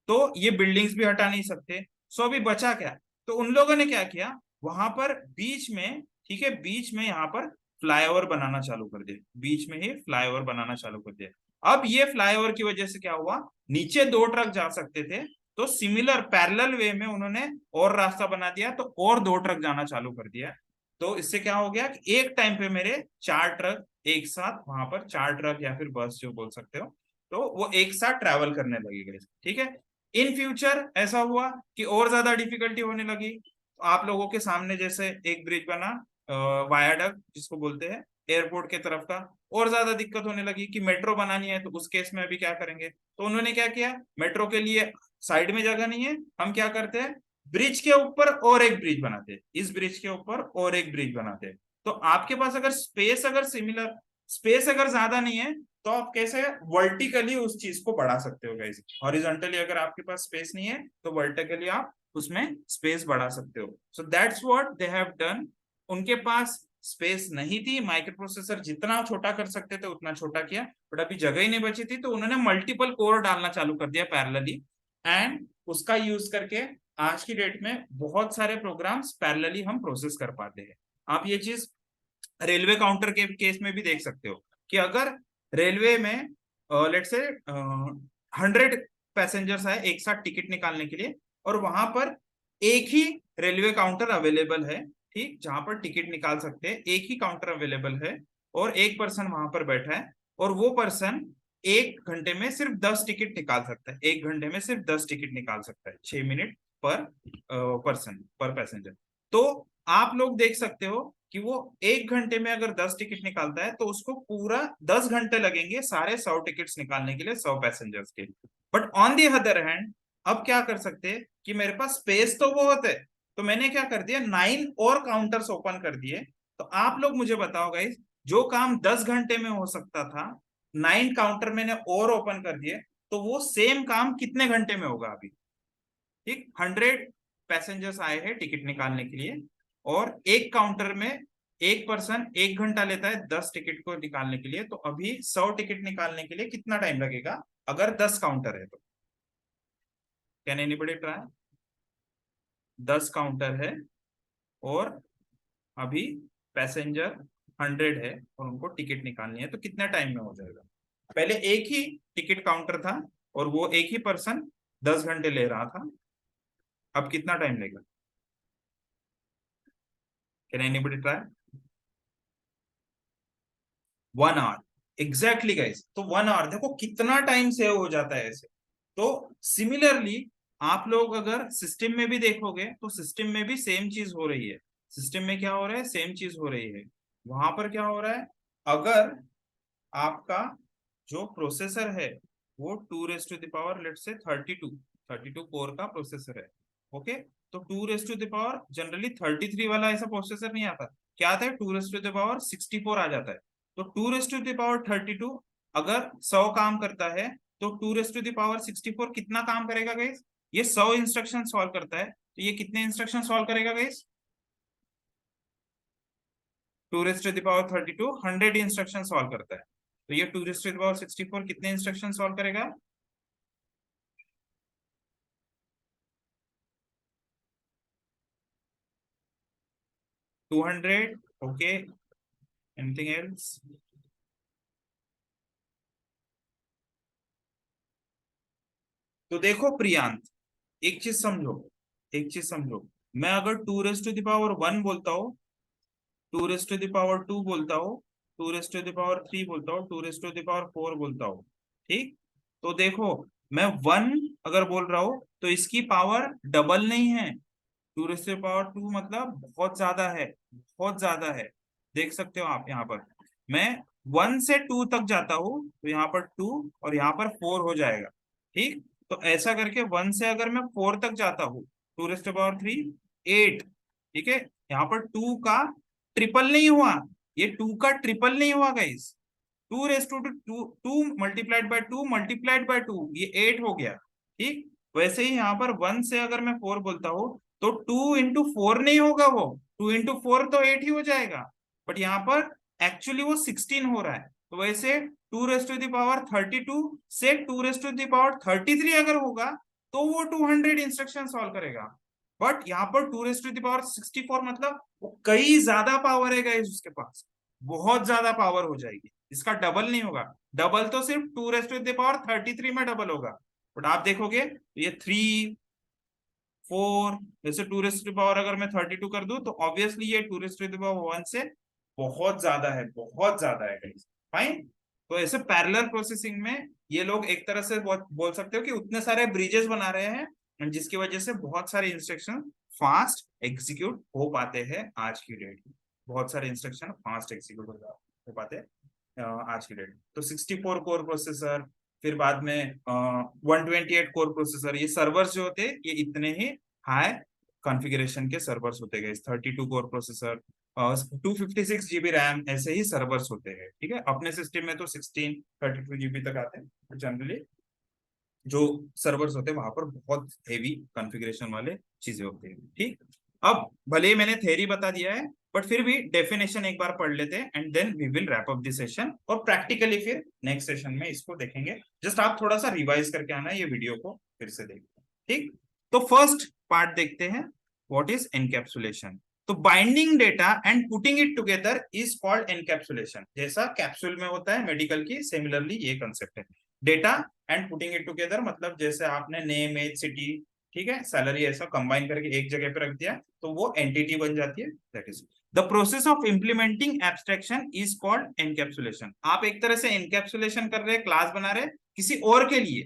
तो ये बिल्डिंग्स भी हटा नहीं सकते। सो अभी बचा क्या, तो उन लोगों ने क्या किया, वहां पर बीच में, ठीक है, बीच में यहाँ पर फ्लाईओवर बनाना चालू कर दिया, बीच में ही फ्लाईओवर बनाना चालू कर दिया। अब ये फ्लाईओवर की वजह से क्या हुआ, नीचे 2 ट्रक जा सकते थे, तो सिमिलर पैरेलल वे में उन्होंने और रास्ता बना दिया, तो और 2 ट्रक जाना चालू कर दिया। तो इससे क्या हो गया कि एक टाइम पे मेरे 4 ट्रक एक साथ, वहां पर 4 ट्रक या फिर बस जो बोल सकते हो, तो वो एक साथ ट्रैवल करने लगेगा, ठीक है। इन फ्यूचर ऐसा हुआ कि और ज्यादा डिफिकल्टी होने लगी, तो आप लोगों के सामने जैसे एक ब्रिज बना, वायाडक्ट जिसको बोलते हैं, एयरपोर्ट के तरफ का, और ज्यादा दिक्कत होने लगी कि मेट्रो बनानी है, तो उस केस में अभी क्या करेंगे, तो उन्होंने क्या किया, मेट्रो के लिए साइड में जगह नहीं है, हम क्या करते हैं, ब्रिज के ऊपर और एक ब्रिज बनाते हैं, इस ब्रिज के ऊपर और एक ब्रिज बनाते हैं। तो आपके पास अगर स्पेस अगर ज्यादा नहीं है, तो आप कैसे वर्टिकली उस चीज को बढ़ा सकते हो गाइस। हॉरिजॉन्टली अगर आपके पास स्पेस नहीं है तो वर्टिकली आप उसमें स्पेस बढ़ा सकते हो। So that's what they have done. उनके पास स्पेस नहीं थी, माइक्रो प्रोसेसर जितना छोटा कर सकते थे उतना छोटा किया, बट अभी जगह ही नहीं बची थी, तो उन्होंने मल्टीपल कोर डालना चालू कर दिया पैरेलली, एंड उसका यूज करके आज की डेट में बहुत सारे प्रोग्राम्स पैरेलली हम प्रोसेस कर पाते हैं। आप ये चीज रेलवे काउंटर के केस में भी देख सकते हो कि अगर रेलवे में लेट से 100 पैसेंजर्स आए एक साथ टिकट निकालने के लिए, और वहां पर एक ही रेलवे काउंटर अवेलेबल है, ठीक, जहां पर टिकट निकाल सकते हैं, एक ही काउंटर अवेलेबल है, और एक पर्सन वहां पर बैठा है, और वो पर्सन 1 घंटे में सिर्फ 10 टिकट निकाल सकता है, 1 घंटे में सिर्फ 10 टिकट निकाल सकता है, 6 मिनट पर पर्सन पर पैसेंजर। तो आप लोग देख सकते हो कि वो 1 घंटे में अगर 10 टिकट निकालता है तो उसको पूरा 10 घंटे लगेंगे सारे 100 टिकट्स निकालने के लिए, 100 पैसेंजर्स के। But on the other hand अब क्या कर सकते हैं कि मेरे पास स्पेस तो बहुत है, तो मैंने क्या कर दिया, 9 और काउंटर्स ओपन कर दिए। तो आप लोग मुझे बताओ गाइस, जो काम 10 घंटे में हो सकता था, 9 काउंटर मैंने और ओपन कर दिए, तो वो सेम काम कितने घंटे में होगा अभी? ठीक, 100 पैसेंजर्स आए हैं टिकट निकालने के लिए, और एक काउंटर में एक पर्सन 1 घंटा लेता है 10 टिकट को निकालने के लिए, तो अभी 100 टिकट निकालने के लिए कितना टाइम लगेगा अगर 10 काउंटर है तो? Can anybody try? 10 काउंटर है और अभी पैसेंजर 100 है और उनको टिकट निकालनी है, तो कितना टाइम में हो जाएगा? पहले एक ही टिकट काउंटर था और वो एक ही पर्सन 10 घंटे ले रहा था, अब कितना टाइम लेगा? Can anybody try? 1 hour, exactly guys. तो 1 आवर, देखो कितना टाइम सेव हो जाता है ऐसे। तो सिमिलरली आप लोग अगर सिस्टम में भी देखोगे तो सिस्टम में भी सेम चीज हो रही है। सिस्टम में क्या हो रहा है, सेम चीज हो रही है। वहां पर क्या हो रहा है, अगर आपका जो प्रोसेसर है वो 2 raise to the power let say 32 core का प्रोसेसर है, ओके। तो 2 raise to the power generally 33 वाला ऐसा प्रोसेसर नहीं आता, क्या आता है, 2 रेस टू द पावर 64 आ जाता है। तो 2 रेस टू द पावर 32 अगर 100 काम करता है, तो 2 रेस टू द पावर 64 कितना काम करेगा गाइस? ये 100 इंस्ट्रक्शन सॉल्व करता है, तो ये कितने इंस्ट्रक्शन सॉल्व करेगा guys? 2 raise to the power 32 100 instruction solve करता है, तो ये 2 रेस टू द पावर 64 कितने इंस्ट्रक्शन सॉल्व करेगा? 200, ओके। Anything else? तो देखो प्रियांत, एक चीज समझो, एक चीज समझो, मैं अगर 2 रेस टू द पावर 1 बोलता हूँ, 2 रेस टू द पावर 2 बोलता हूँ, 2 रेस टू द पावर 3 बोलता हूँ, 2 रेस टू द पावर 4 बोलता हूँ, ठीक। तो देखो, मैं 1 अगर बोल रहा हूँ तो इसकी पावर डबल नहीं है। 2 रेस टू द पावर 2 मतलब बहुत ज्यादा है, बहुत ज्यादा है। देख सकते हो आप यहाँ पर, मैं 1 से 2 तक जाता हूँ तो यहाँ पर 2 और यहाँ पर 4 हो जाएगा, ठीक। तो ऐसा करके 1 से अगर मैं 4 तक जाता हूँ, 2 रेस टू द पावर 3 8, ठीक है। यहाँ पर 2 का ट्रिपल नहीं हुआ, ये 2 का ट्रिपल नहीं हुआ guys. 2 raise to 2, 2 multiplied by 2 ये 8 हो गया, ठीक। वैसे ही यहाँ पर 1 से अगर मैं 4 बोलता हूँ तो 2 इंटू 4 नहीं होगा, वो 2 इंटू 4 तो 8 ही हो जाएगा, बट यहाँ पर एक्चुअली वो 16 हो रहा है। तो वैसे 2 रेस टू द पावर 32 से 2 रेस टू द पावर 33 अगर होगा तो वो 200 इंस्ट्रक्शन सॉल्व करेगा। बट यहाँ पर 2 रेस टू द पावर 64 मतलब वो कई ज्यादा पावर है गाइस उसके पास, बहुत ज्यादा पावर हो जाएगी, इसका डबल नहीं होगा। डबल तो सिर्फ 2 रेस टू द पावर 33 में डबल होगा, बट आप देखोगे तो ये 3 4, जैसे 2 रेस टू द पावर अगर मैं 32 कर दूं तो ऑब्वियसली ये 2 रेस टू द पावर 1 से बहुत ज्यादा है, बहुत ज्यादा है गाइस, फाइन। तो ऐसे पैरेलल प्रोसेसिंग में ये लोग एक तरह से बोल सकते हो कि उतने सारे ब्रिजेस बना रहे हैं जिसकी वजह से बहुत सारे इंस्ट्रक्शन फास्ट एग्जीक्यूट हो पाते हैं आज की डेट में। बहुत सारे इंस्ट्रक्शन फास्ट एग्जीक्यूट हो पाते हैं आज की डेट। तो 64 कोर प्रोसेसर, फिर बाद में 128 कोर प्रोसेसर, ये सर्वर्स जो होते हैं ये इतने ही हाई कॉन्फ़िगरेशन के सर्वर्स होते गए। 32 कोर प्रोसेसर, 256 GB रैम, ऐसे ही सर्वर्स होते हैं, ठीक है। अपने सिस्टम में तो 16 32 GB तक आते हैं जनरली। जो सर्वर्स होते हैं वहां पर बहुत हेवी कॉन्फ़िगरेशन वाले चीजें होती है, ठीक। अब भले ही मैंने थ्योरी बता दिया है, बट फिर भी डेफिनेशन एक बार पढ़ लेते हैं and then we will wrap up this session, और प्रैक्टिकली फिर नेक्स्ट सेशन में इसको देखेंगे। जस्ट आप थोड़ा सा रिवाइज करके आना, ये वीडियो को फिर से देखना, ठीक। तो फर्स्ट पार्ट देखते हैं, व्हाट इज एनकैप्सुलेशन। तो binding data and putting it together is called encapsulation. जैसा कैप्सूल में होता है मेडिकल की, सिमिलरली ये कंसेप्ट है। Data and putting it together मतलब जैसे आपने नेम, एज, सिटी, ठीक है, सैलरी, ऐसा कंबाइन करके एक जगह पे रख दिया तो वो एंटिटी बन जाती है। That is the process of implementing abstraction is called encapsulation. आप एक तरह से एनकैप्सुलेशन कर रहे हैं, क्लास बना रहे हैं किसी और के लिए,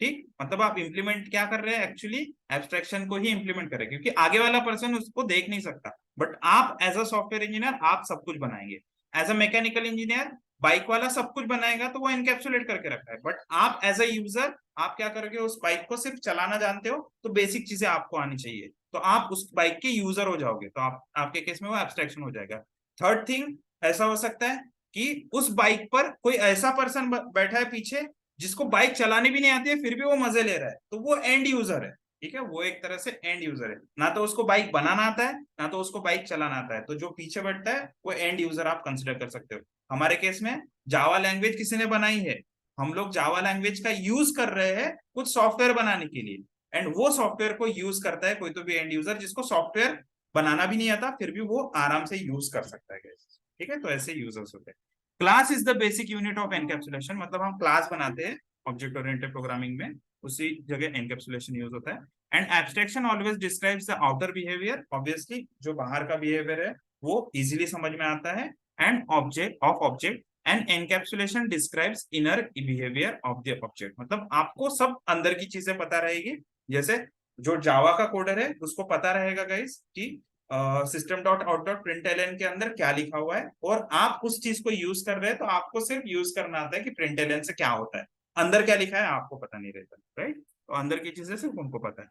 ठीक, मतलब आप इंप्लीमेंट क्या कर रहे हैं, एक्चुअली एब्स्ट्रैक्शन को ही इंप्लीमेंट कर रहे हैं, क्योंकि आगे वाला पर्सन उसको देख नहीं सकता, बट आप एज अ सॉफ्टवेयर इंजीनियर आप सब कुछ बनाएंगे। As a mechanical engineer bike वाला सब कुछ बनाएगा तो वो एनकैप्सुलेट करके रखा है, बट आप एज अ यूजर आप क्या करोगे, उस बाइक को सिर्फ चलाना जानते हो तो बेसिक चीजें आपको आनी चाहिए, तो आप उस बाइक के यूजर हो जाओगे, तो आप आपके केस में वो एब्स्ट्रैक्शन हो जाएगा। थर्ड थिंग ऐसा हो सकता है कि उस बाइक पर कोई ऐसा पर्सन बैठा है पीछे जिसको बाइक चलानी भी नहीं आती है फिर भी वो मजे ले रहा है, तो वो एंड यूजर है, ठीक है, वो एक तरह से एंड यूजर है, ना तो उसको बाइक बनाना आता है ना तो उसको बाइक चलाना आता है, तो जो पीछे बैठता है वो एंड यूजर आप कंसिडर कर सकते हो। हमारे केस में जावा लैंग्वेज किसी ने बनाई है, हम लोग जावा लैंग्वेज का यूज कर रहे हैं कुछ सॉफ्टवेयर बनाने के लिए, एंड वो सॉफ्टवेयर को यूज करता है कोई तो भी एंड यूजर जिसको सॉफ्टवेयर बनाना भी नहीं आता फिर भी वो आराम से यूज कर सकता है, ठीक है, तो ऐसे यूजर्स होते हैं। Class is the basic unit of encapsulation, मतलब हम क्लास बनाते हैं ऑब्जेक्ट ओरिएंटेड प्रोग्रामिंग में, उसी जगह एनकैप्सुलेशन यूज होता है। And abstraction always describes the outer behaviour, obviously जो बाहर का बिहेवियर है वो इजीली समझ में आता है, and object and encapsulation describes inner behaviour of the object, मतलब आपको सब अंदर की चीजें पता रहेगी। जैसे जो जावा का कोडर है उसको पता रहेगा गाइस कि system dot out dot println के अंदर क्या लिखा हुआ है, और आप उस चीज को यूज कर रहे हैं तो आपको सिर्फ यूज करना आता है कि प्रिंटलन से क्या होता है, अंदर क्या लिखा है आपको पता नहीं रहता, राइट, तो अंदर की चीजें सिर्फ उनको पता है।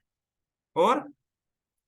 और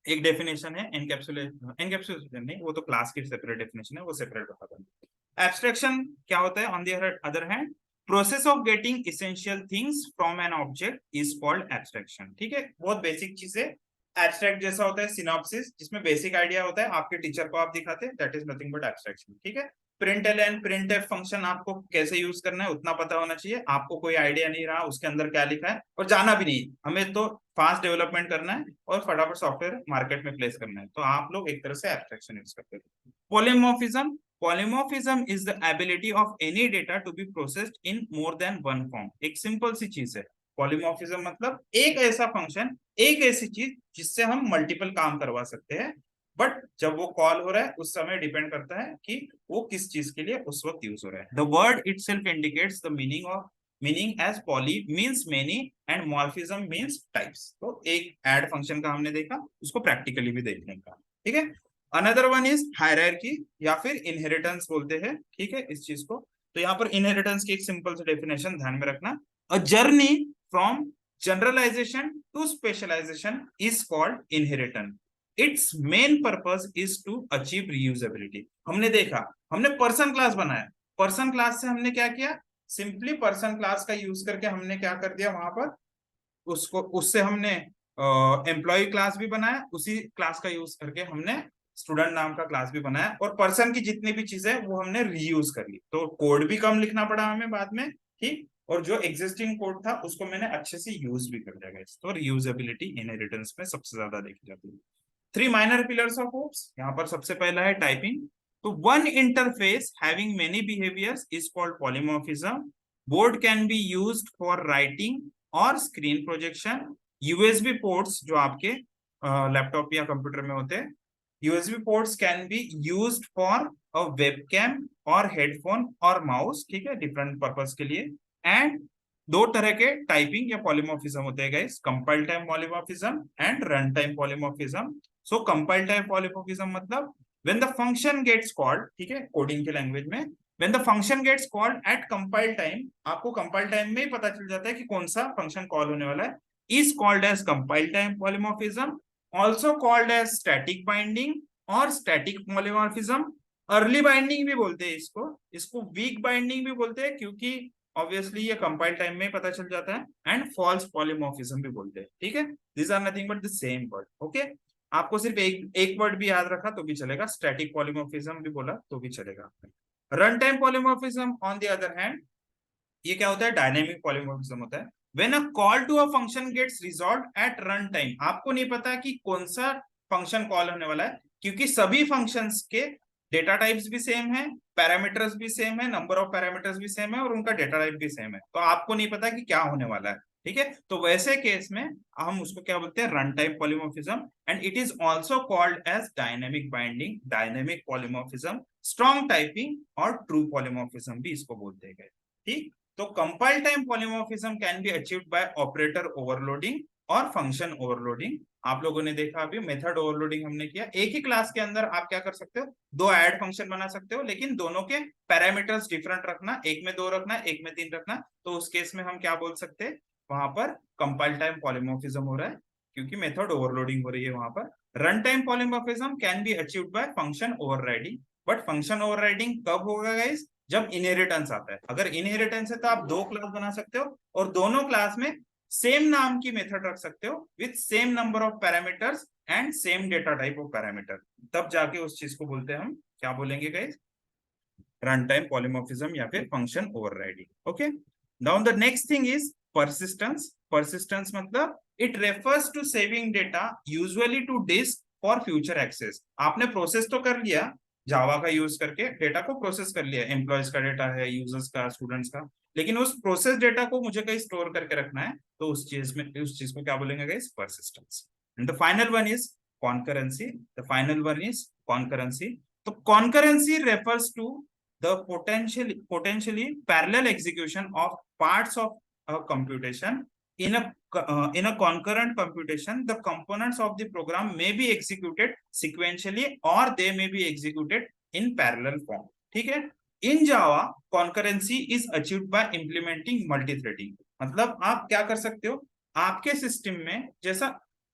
एक डेफिनेशन है एनकैप्सुलेशन, एनकैप्सुलेशन नहीं, वो तो क्लास की सेपरेट डेफिनेशन है, वो सेपरेट बता दें। एब्स्ट्रैक्शन क्या होता है, on the other hand process of getting essential things from an object is called abstraction, ठीक है, बहुत बेसिक चीज है। एब्स्ट्रैक्ट जैसा होता है सिनॉप्सिस, जिसमें बेसिक आइडिया होता है आपके टीचर को आप दिखाते हैं, that is nothing but abstraction, ठीक है। प्रिंटलन प्रिंटफ फंक्शन आपको कैसे यूज करना है उतना पता होना चाहिए, आपको कोई आइडिया नहीं रहा उसके अंदर क्या लिखा है और जाना भी नहीं, हमें तो फास्ट डेवलपमेंट करना है और फटाफट सॉफ्टवेयर मार्केट में प्लेस करना है, तो आप लोग एक तरह से एब्स्ट्रैक्शन यूज करते हैं। Polymorphism, polymorphism is the ability of any data to be processed in more than one form, एक सिंपल सी चीज है। पॉलीमॉर्फिज्म मतलब एक ऐसा फंक्शन, एक ऐसी चीज जिससे हम मल्टीपल काम करवा सकते हैं, बट जब वो कॉल हो रहा है उस समय डिपेंड करता है कि वो किस चीज के लिए उस वक्त यूज हो रहा है। The word itself indicates the meaning as poly means many and morphism means types, तो एक ऐड फंक्शन का हमने देखा, उसको प्रैक्टिकली भी देखने का, ठीक है। अनदर वन इज हायरार्की या फिर इनहेरिटेंस बोलते हैं, ठीक है, इस चीज को, तो यहाँ पर इनहेरिटेंस की एक सिंपल सी डेफिनेशन ध्यान में रखना, a journey from generalization to specialization is called inheritance, its main purpose is to achieve reusability. हमने देखा, हमने पर्सन क्लास बनाया, पर्सन क्लास से हमने क्या किया, सिंपली पर्सन क्लास का यूज करके हमने क्या कर दिया वहां पर, उसको उससे हमने एम्प्लॉय क्लास भी बनाया, उसी क्लास का यूज करके हमने स्टूडेंट नाम का क्लास भी बनाया, और पर्सन की जितनी भी चीजें वो हमने रीयूज कर ली, तो कोड भी कम लिखना पड़ा हमें बाद में, ठीक, और जो एग्जिस्टिंग कोड था उसको मैंने अच्छे से यूज भी कर दिया, तो रीयूजेबिलिटी इनहेरिटेंस में सबसे ज्यादा देखी जाती है। Three minor pillars of hopes, यहाँ पर सबसे पहला है टाइपिंग, तो one interface having many behaviours is called polymorphism, board can be used for writing और स्क्रीन प्रोजेक्शन, यूएसबी पोर्ट्स जो आपके लैपटॉप या कंप्यूटर में होते हैं, USB ports can be used for a webcam और हेडफोन और माउस, ठीक है, डिफरेंट पर्पस के लिए। एंड दो तरह के टाइपिंग या पॉलीमॉर्फिज्म होते हैं guys, compile time polymorphism and run time polymorphism. So compile time polymorphism मतलब when the function gets called, ठीक है, कोडिंग के लैंग्वेज में, when the function gets called at compile time, आपको कंपाइल टाइम में ही पता चल जाता है कि कौन सा फंक्शन कॉल होने वाला है, is called as compile time polymorphism, also called as static binding और स्टैटिक पॉलीमॉर्फिज्म। अर्ली बाइंडिंग भी बोलते हैं इसको, इसको वीक बाइंडिंग भी बोलते हैं क्योंकि ऑब्वियसली ये कंपाइल टाइम में पता चल जाता है, एंड फॉल्स पॉलीमॉर्फिज्म भी बोलते हैं, ठीक है, this are nothing but the same word, okay. आपको सिर्फ एक वर्ड भी याद रखा तो भी चलेगा, स्टैटिक पॉलीमॉर्फिज्म भी बोला तो भी चलेगा। Run time polymorphism on the other hand, ये क्या होता है, डायनेमिक पॉलीमॉर्फिज्म होता है। When a call to a function gets resolved at run time, आपको नहीं पता कि कौन सा फंक्शन कॉल होने वाला है, क्योंकि सभी फंक्शंस के डेटा टाइप्स भी सेम है, पैरामीटर्स भी सेम है, नंबर ऑफ पैरामीटर्स भी सेम है और उनका डेटा टाइप भी सेम है, तो आपको नहीं पता कि क्या होने वाला है। ठीक है, तो वैसे केस में हम उसको क्या बोलते हैं, run time polymorphism, and it is also called as dynamic binding, dynamic polymorphism, strong typing और ट्रू पॉलीमॉर्फिज्म भी इसको बोलते हैं। ठीक, तो compile time polymorphism can be achieved by operator overloading और फंक्शन ओवरलोडिंग। आप लोगों ने देखा अभी मेथड ओवरलोडिंग हमने किया। एक ही क्लास के अंदर आप क्या कर सकते हो, दो ऐड फंक्शन बना सकते हो, लेकिन दोनों के पैरामीटर्स डिफरेंट रखना, एक में 2 रखना, एक में 3 रखना। तो उस केस में हम क्या बोल सकते हैं, वहां पर कंपाइल टाइम पॉलीमॉर्फिज्म हो रहा है, क्योंकि मेथड ओवरलोडिंग हो रही है वहां पर। Run time polymorphism can be achieved bye function overriding, but function overriding कब होगा गाइस, जब इनहेरिटेंस आता है। अगर इनहेरिटेंस है तो आप दो क्लास बना सकते हो और दोनों क्लास में सेम नाम की मेथड रख सकते हो with same number of parameters and same data type of parameter, तब जाके उस चीज को बोलते हैं हम, क्या बोलेंगे गाइस, रन टाइम पॉलीमॉर्फिज्म या फिर function overriding. Okay, now the next thing is persistence. Persistence मतलब it refers to saving data usually to disk for future access. आपने प्रोसेस तो कर लिया, जावा का यूज करके डेटा को प्रोसेस कर लिया, एम्प्लॉयज का डेटा है, यूजर्स का, स्टूडेंट्स का, लेकिन उस प्रोसेस डेटा को मुझे कहीं स्टोर करके रखना है, तो उस चीज को क्या बोलेंगे guys, persistence. And the final one is concurrency. The final one is concurrency. तो concurrency refers to the potentially parallel execution of parts of a computation in a concurrent computation. The components of the program may be executed sequentially or they may be executed in parallel form. ठीक है, in Java concurrency is achieved by implementing multi-threading। मतलब आप क्या कर सकते हो, आपके system में, जैसा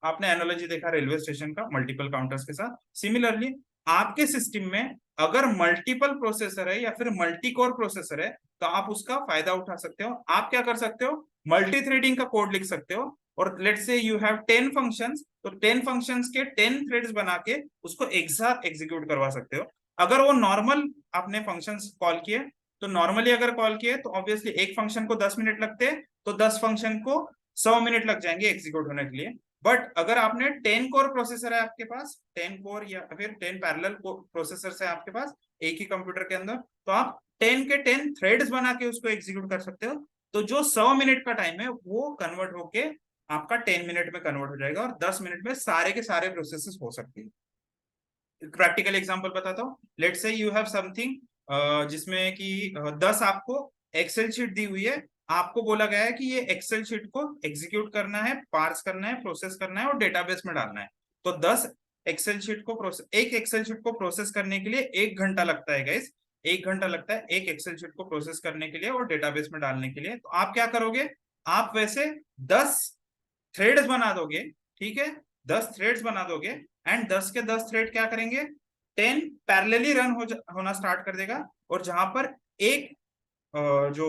आपने एनालॉजी देखा रेलवे स्टेशन का मल्टीपल काउंटर्स के साथ, सिमिलरली आपके सिस्टम में अगर मल्टीपल प्रोसेसर है या फिर मल्टी कोर प्रोसेसर है, तो आप उसका फायदा उठा सकते हो। आप क्या कर सकते हो, मल्टी थ्रेडिंग का कोड लिख सकते हो, और let's say you have 10 functions, तो 10 फंक्शंस के 10 थ्रेड्स बना के उसको एक साथ एग्जीक्यूट करवा सकते हो। अगर वो नॉर्मल आपने फंक्शंस कॉल किए, तो नॉर्मली अगर कॉल किए तो ऑब्वियसली एक फंक्शन को 10 मिनट लगते हैं, तो 10 फंक्शन को 100 मिनट लग जाएंगे एग्जीक्यूट होने के लिए। बट अगर आपने 10 कोर प्रोसेसर है आपके पास, 10 कोर या फिर 10 पैरेलल प्रोसेसर है आपके पास एक ही कंप्यूटर के अंदर, तो आप 10 के 10 थ्रेड्स बना के उसको एग्जीक्यूट कर सकते हो। तो जो 100 मिनट का टाइम है वो कन्वर्ट होके आपका 10 मिनट में कन्वर्ट हो जाएगा, और 10 मिनट में सारे के सारे प्रोसेसेस हो सकते हैं। प्रैक्टिकल एग्जांपल बताता हूँ। Let's say you have something जिसमें कि 10 आपको एक्सेल शीट दी हुई है, आपको बोला गया है कि ये एक्सेल शीट को एग्जीक्यूट करना है, पार्स करना है, प्रोसेस करना है और डेटाबेस में डालना है। तो 10 एक्सेल शीट को एक एक्सेल शीट को प्रोसेस करने के लिए 1 घंटा लगता है गाइस। 1 घंटा लगता है एक एक्सेल शीट को प्रोसेस करने के लिए और डेटाबेस में डालने के लिए। तो आप क्या करोगे, आप वैसे 10 थ्रेड्स बना दोगे। ठीक है, 10 थ्रेड्स बना दोगे, एंड 10 के 10 थ्रेड क्या करेंगे, 10 पैरेलली रन होना स्टार्ट कर देगा। और जहां पर एक जो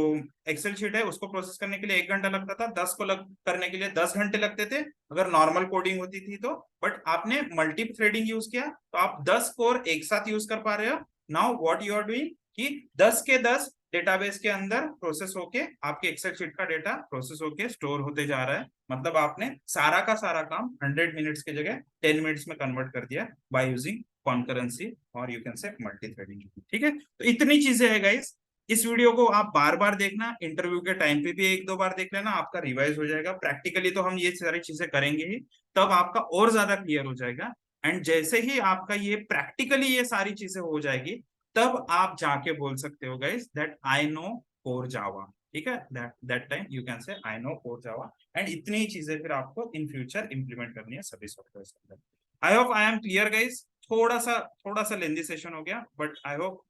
एक्सेल शीट है उसको प्रोसेस करने के लिए 1 घंटा लगता था, 10 को करने के लिए 10 घंटे लगते थे अगर नॉर्मल कोडिंग होती थी तो। बट आपने मल्टी थ्रेडिंग यूज किया तो आप 10 कोर एक साथ यूज कर पा रहे हो। Now what you are doing कि 10 के 10 डेटाबेस के अंदर प्रोसेस होके आपके एक्सेल शीट का डेटा प्रोसेस होके स्टोर होते जा रहा है। मतलब आपने सारा का सारा काम 100 मिनट्स की जगह 10 मिनट्स में कन्वर्ट कर दिया बाय यूजिंग कॉन्करेंसी और यू कैन से मल्टी थ्रेडिंग। ठीक है, तो इतनी चीजें है गाइस। इस वीडियो को आप बार बार देखना, इंटरव्यू के टाइम पे भी 1-2 बार देख लेना, आपका रिवाइज हो जाएगा। प्रैक्टिकली तो हम ये सारी चीजें करेंगे ही, तब आपका और ज्यादा क्लियर हो जाएगा। एंड जैसे ही आपका ये प्रैक्टिकली ये सारी चीजें हो जाएगी, तब आप जाके बोल सकते हो guys that I know core Java. ठीक है, दैट टाइम यू कैन से I know core Java. And इतनी ही चीजें फिर आपको इन फ्यूचर इंप्लीमेंट करनी है सभी सॉफ्टवेयर के अंदर। I hope I am clear guys. थोड़ा सा लेंदी सेशन हो गया, but I hope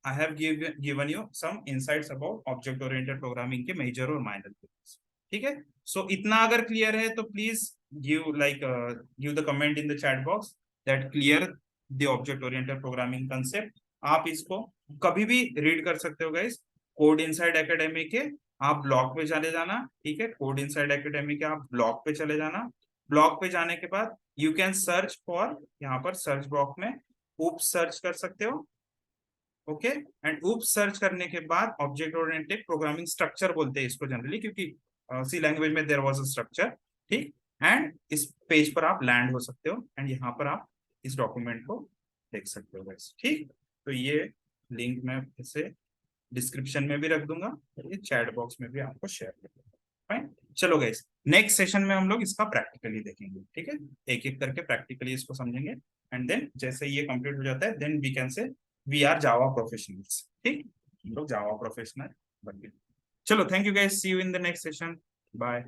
I have given you some insights about object oriented programming के major और minor things। ठीक है, so इतना अगर clear है तो please give the comment in the chat box that clear the object oriented programming concept। आप इसको कभी भी read कर सकते हो guys। कोड इनसाइड एकेडमी के आप ब्लॉग पे चले जाना। ठीक है, कोड इनसाइड एकेडमी के आप ब्लॉग पे चले जाना। ब्लॉग पे जाने के बाद यू कैन सर्च फॉर, यहाँ पर सर्च बॉक्स में oops सर्च कर सकते हो। ओके, एंड ऊप्स सर्च करने के बाद ऑब्जेक्ट ओरिएंटेड प्रोग्रामिंग स्ट्रक्चर बोलते हैं इसको जनरली, क्योंकि सी लैंग्वेज में देयर वाज अ स्ट्रक्चर। ठीक, एंड इस पेज पर आप लैंड हो सकते हो एंड यहाँ पर आप इस डॉक्यूमेंट को देख सकते हो guys। ठीक, तो ये लिंक मैं इसे डिस्क्रिप्शन में भी रख दूंगा और ये चैट बॉक्स में भी आपको शेयर कर दूंगा। फाइन, चलो गाइस, नेक्स्ट सेशन में हम लोग इसका प्रैक्टिकली देखेंगे। ठीक है, एक एक करके प्रैक्टिकली इसको समझेंगे एंड देन जैसे ये कंप्लीट हो जाता है then we can say we are Java professionals. ठीक, हम लोग जावा प्रोफेशनल बन गए। चलो, thank you guys, see you in the next session, bye.